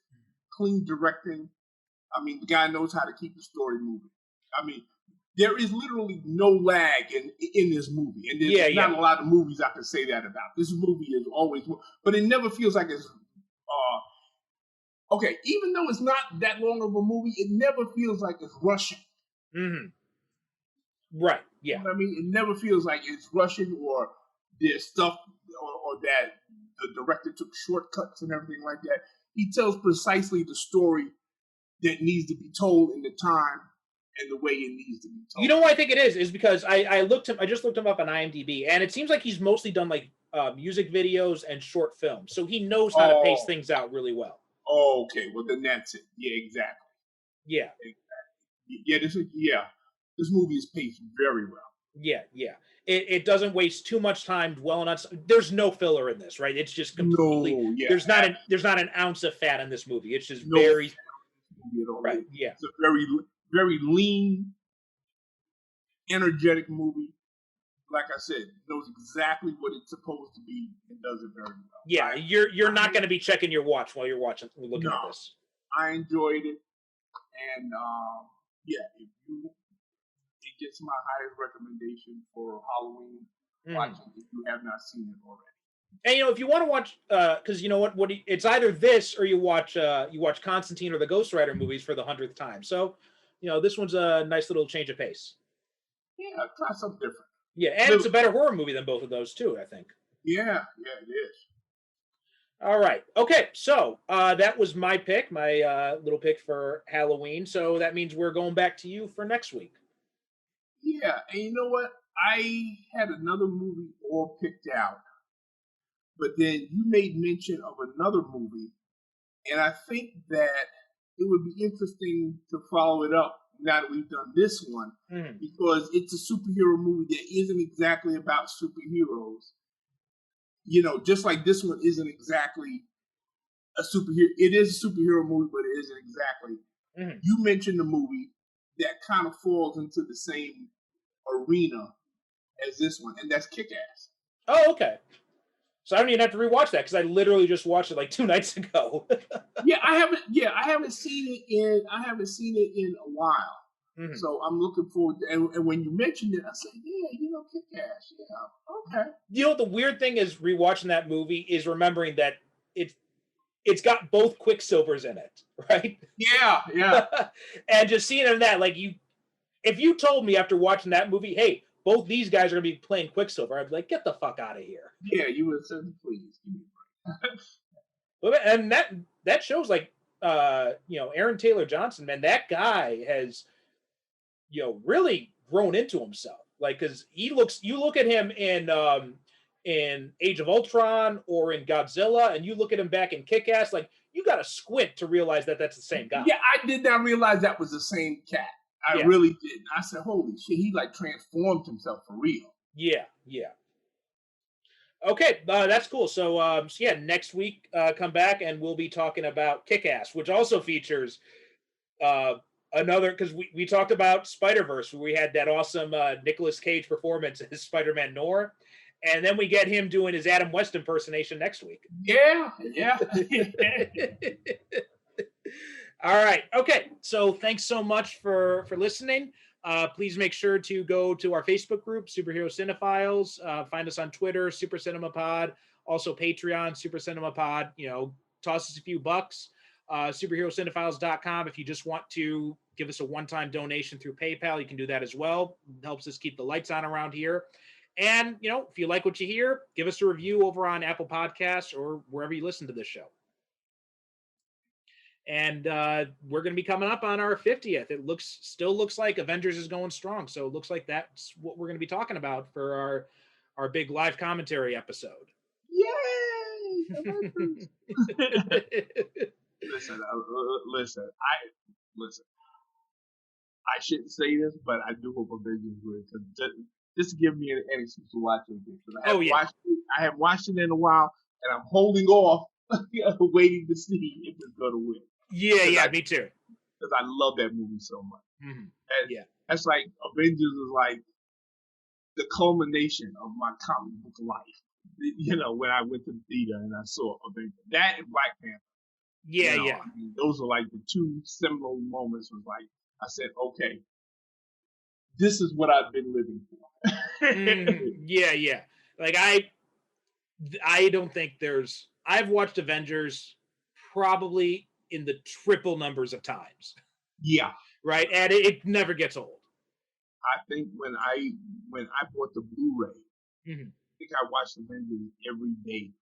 clean directing. I mean, the guy knows how to keep the story moving. I mean, there is literally no lag in this movie, and there's not a lot of movies I can say that about. This movie is always, but it never feels like it's. Okay, even though it's not that long of a movie, it never feels like it's rushing. Mm-hmm. Right. Yeah. You know what I mean? It never feels like it's rushing or there's stuff or that the director took shortcuts and everything like that. He tells precisely the story that needs to be told in the time and the way it needs to be told. You know what I think it is because I just looked him up on IMDb, and it seems like he's mostly done like music videos and short films, so he knows how to pace things out really well. Oh, okay. Well, then that's it. Yeah, exactly. Yeah. Exactly. This movie is paced very well. Yeah. It doesn't waste too much time dwelling on. There's no filler in this, right? It's just completely. No, yeah. There's not an ounce of fat in this movie. It's just very. Right. Yeah. It's a very, very lean, energetic movie. Like I said, knows exactly what it's supposed to be and does it very well. Yeah, you're not going to be checking your watch while you're looking at this. I enjoyed it, and it gets my highest recommendation for Halloween. Watch it if you have not seen it already. And if you want to watch, because you know what, it's either this or you watch Constantine or the Ghost Rider movies for the 100th time. So, this one's a nice little change of pace. Yeah, try something different. Yeah, and it's a better horror movie than both of those too, I think. Yeah, it is. All right. Okay, so that was my pick, my little pick for Halloween. So that means we're going back to you for next week. Yeah, and you know what? I had another movie all picked out, but then you made mention of another movie, and I think that it would be interesting to follow it up now that we've done this one, because it's a superhero movie that isn't exactly about superheroes. Just like this one isn't exactly a superhero. It is a superhero movie, but it isn't exactly. You mentioned a movie that kind of falls into the same arena as this one, and that's Kick-Ass. Oh, okay. So I don't even have to rewatch that because I literally just watched it like 2 nights ago. I haven't seen it in a while. So I'm looking forward to, and when you mentioned it, I said, Kick-Ass. Yeah, okay. The weird thing is rewatching that movie is remembering that it's got both Quicksilvers in it, right? Yeah. And just seeing them that, like, if you told me after watching that movie, hey, both these guys are going to be playing Quicksilver, I'd be like, get the fuck out of here. Yeah, you would have said, please. And that shows, like, Aaron Taylor Johnson, man, that guy has, really grown into himself. Like, because you look at him in Age of Ultron or in Godzilla, and you look at him back in Kick-Ass, like, you got to squint to realize that that's the same guy. Yeah, I did not realize that was the same cat. I really didn't. I said, holy shit, he like transformed himself for real. Yeah. Okay, that's cool. So yeah, next week come back and we'll be talking about Kick-Ass, which also features another, because we talked about Spider-Verse, where we had that awesome Nicolas Cage performance as Spider-Man Noir, and then we get him doing his Adam West impersonation next week. Yeah. All right. Okay. So thanks so much for listening. Please make sure to go to our Facebook group, Superhero Cinephiles. Find us on Twitter, Super Cinema Pod. Also Patreon, Super Cinema Pod. Toss us a few bucks. SuperheroCinephiles.com. If you just want to give us a one-time donation through PayPal, you can do that as well. It helps us keep the lights on around here. And, if you like what you hear, give us a review over on Apple Podcasts or wherever you listen to this show. And we're going to be coming up on our 50th. It still looks like Avengers is going strong. So it looks like that's what we're going to be talking about for our big live commentary episode. Yay! Listen. I shouldn't say this, but I do hope Avengers wins. Just give me an excuse to watch it again. I haven't watched it in a while, and I'm holding off, waiting to see if it's going to win. Yeah, me too. Because I love that movie so much. Mm-hmm. And that's like Avengers is like the culmination of my comic book life. When I went to the theater and I saw Avengers, that and Black Panther. Yeah. I mean, those are like the two seminal moments. Was like I said, okay, this is what I've been living for. Yeah. Like I don't think I've watched Avengers probably in the triple numbers of times. Yeah. Right? And it never gets old. I think when I bought the Blu-ray, I think I watched Avengers every day.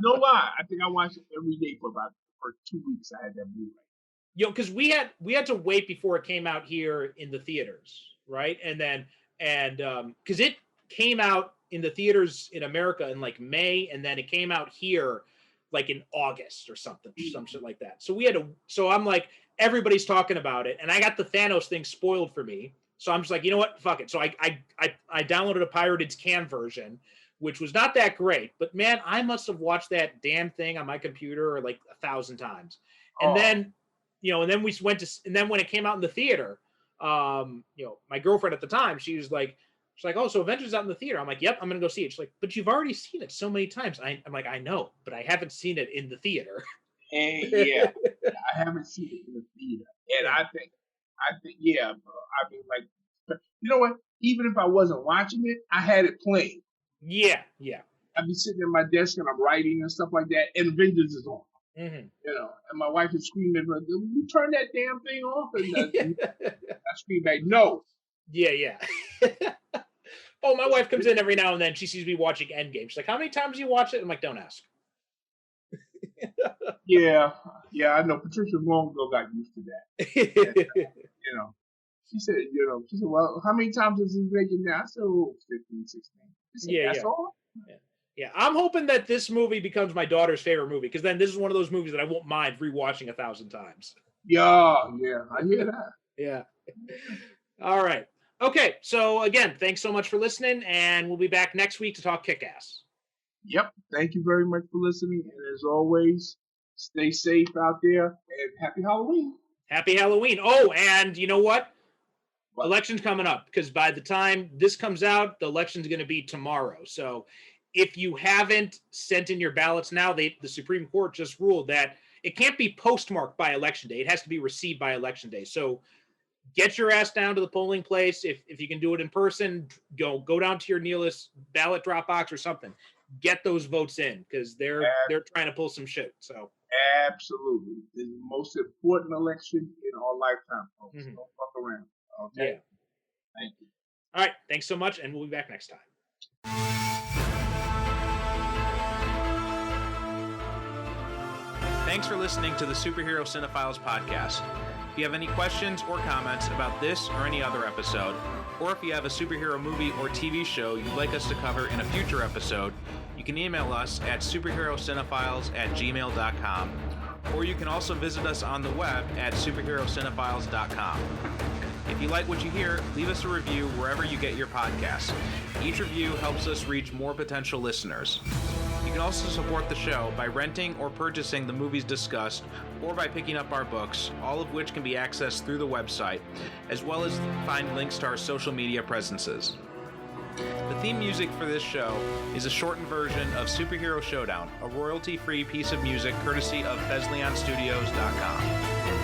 No lie. I think I watched it every day for 2 weeks. I had that Blu-ray. Because we had to wait before it came out here in the theaters, right? And because it came out in the theaters in America in like May, and then it came out here like in August or some shit like that. So I'm like, everybody's talking about it, and I got the Thanos thing spoiled for me. So I'm just like, you know what? Fuck it. So I downloaded a pirated scan version, which was not that great, but man, I must have watched that damn thing on my computer like 1,000 times. And then, and then when it came out in the theater, my girlfriend at the time, she's like, oh, so Avengers out in the theater. I'm like, yep, I'm going to go see it. She's like, but you've already seen it so many times. I'm like, I know, but I haven't seen it in the theater. And yeah, I haven't seen it in the theater. And I think, yeah, bro. I mean, like, you know what? Even if I wasn't watching it, I had it playing. Yeah. I'd be sitting at my desk and I'm writing and stuff like that, and Avengers is on. Mm-hmm. And my wife is screaming, "You turn that damn thing off!" And I scream back, "No." Yeah. Oh, my wife comes in every now and then. She sees me watching Endgame. She's like, "How many times do you watch it?" I'm like, "Don't ask." Yeah, I know. Patricia long ago got used to that. And, she said, well, how many times is this making now? I said, 15, 16. Said, that's all? Yeah. I'm hoping that this movie becomes my daughter's favorite movie, because then this is one of those movies that I won't mind rewatching 1,000 times. Yeah, I hear that. Yeah. All right. Okay, so again, thanks so much for listening, and we'll be back next week to talk Kick-Ass. Yep. Thank you very much for listening, and as always, stay safe out there, and happy Halloween. Happy Halloween. Oh, and you know what? Election's coming up, because by the time this comes out, the election's going to be tomorrow. So if you haven't sent in your ballots now, the Supreme Court just ruled that it can't be postmarked by Election Day. It has to be received by Election Day. So get your ass down to the polling place. If you can do it in person, go down to your nearest ballot drop box or something. Get those votes in, because they're trying to pull some shit. So absolutely, it's the most important election in our lifetime, folks. Mm-hmm. Don't fuck around. Okay. Yeah. Thank you. All right. Thanks so much, and we'll be back next time. Thanks for listening to the Superhero Cinephiles podcast. If you have any questions or comments about this or any other episode, or if you have a superhero movie or TV show you'd like us to cover in a future episode, you can email us at superherocinephiles@gmail.com, or you can also visit us on the web at superherocinephiles.com. If you like what you hear, leave us a review wherever you get your podcasts. Each review helps us reach more potential listeners. You can also support the show by renting or purchasing the movies discussed, or by picking up our books, all of which can be accessed through the website, as well as find links to our social media presences. The theme music for this show is a shortened version of Superhero Showdown, a royalty-free piece of music courtesy of BesleonStudios.com.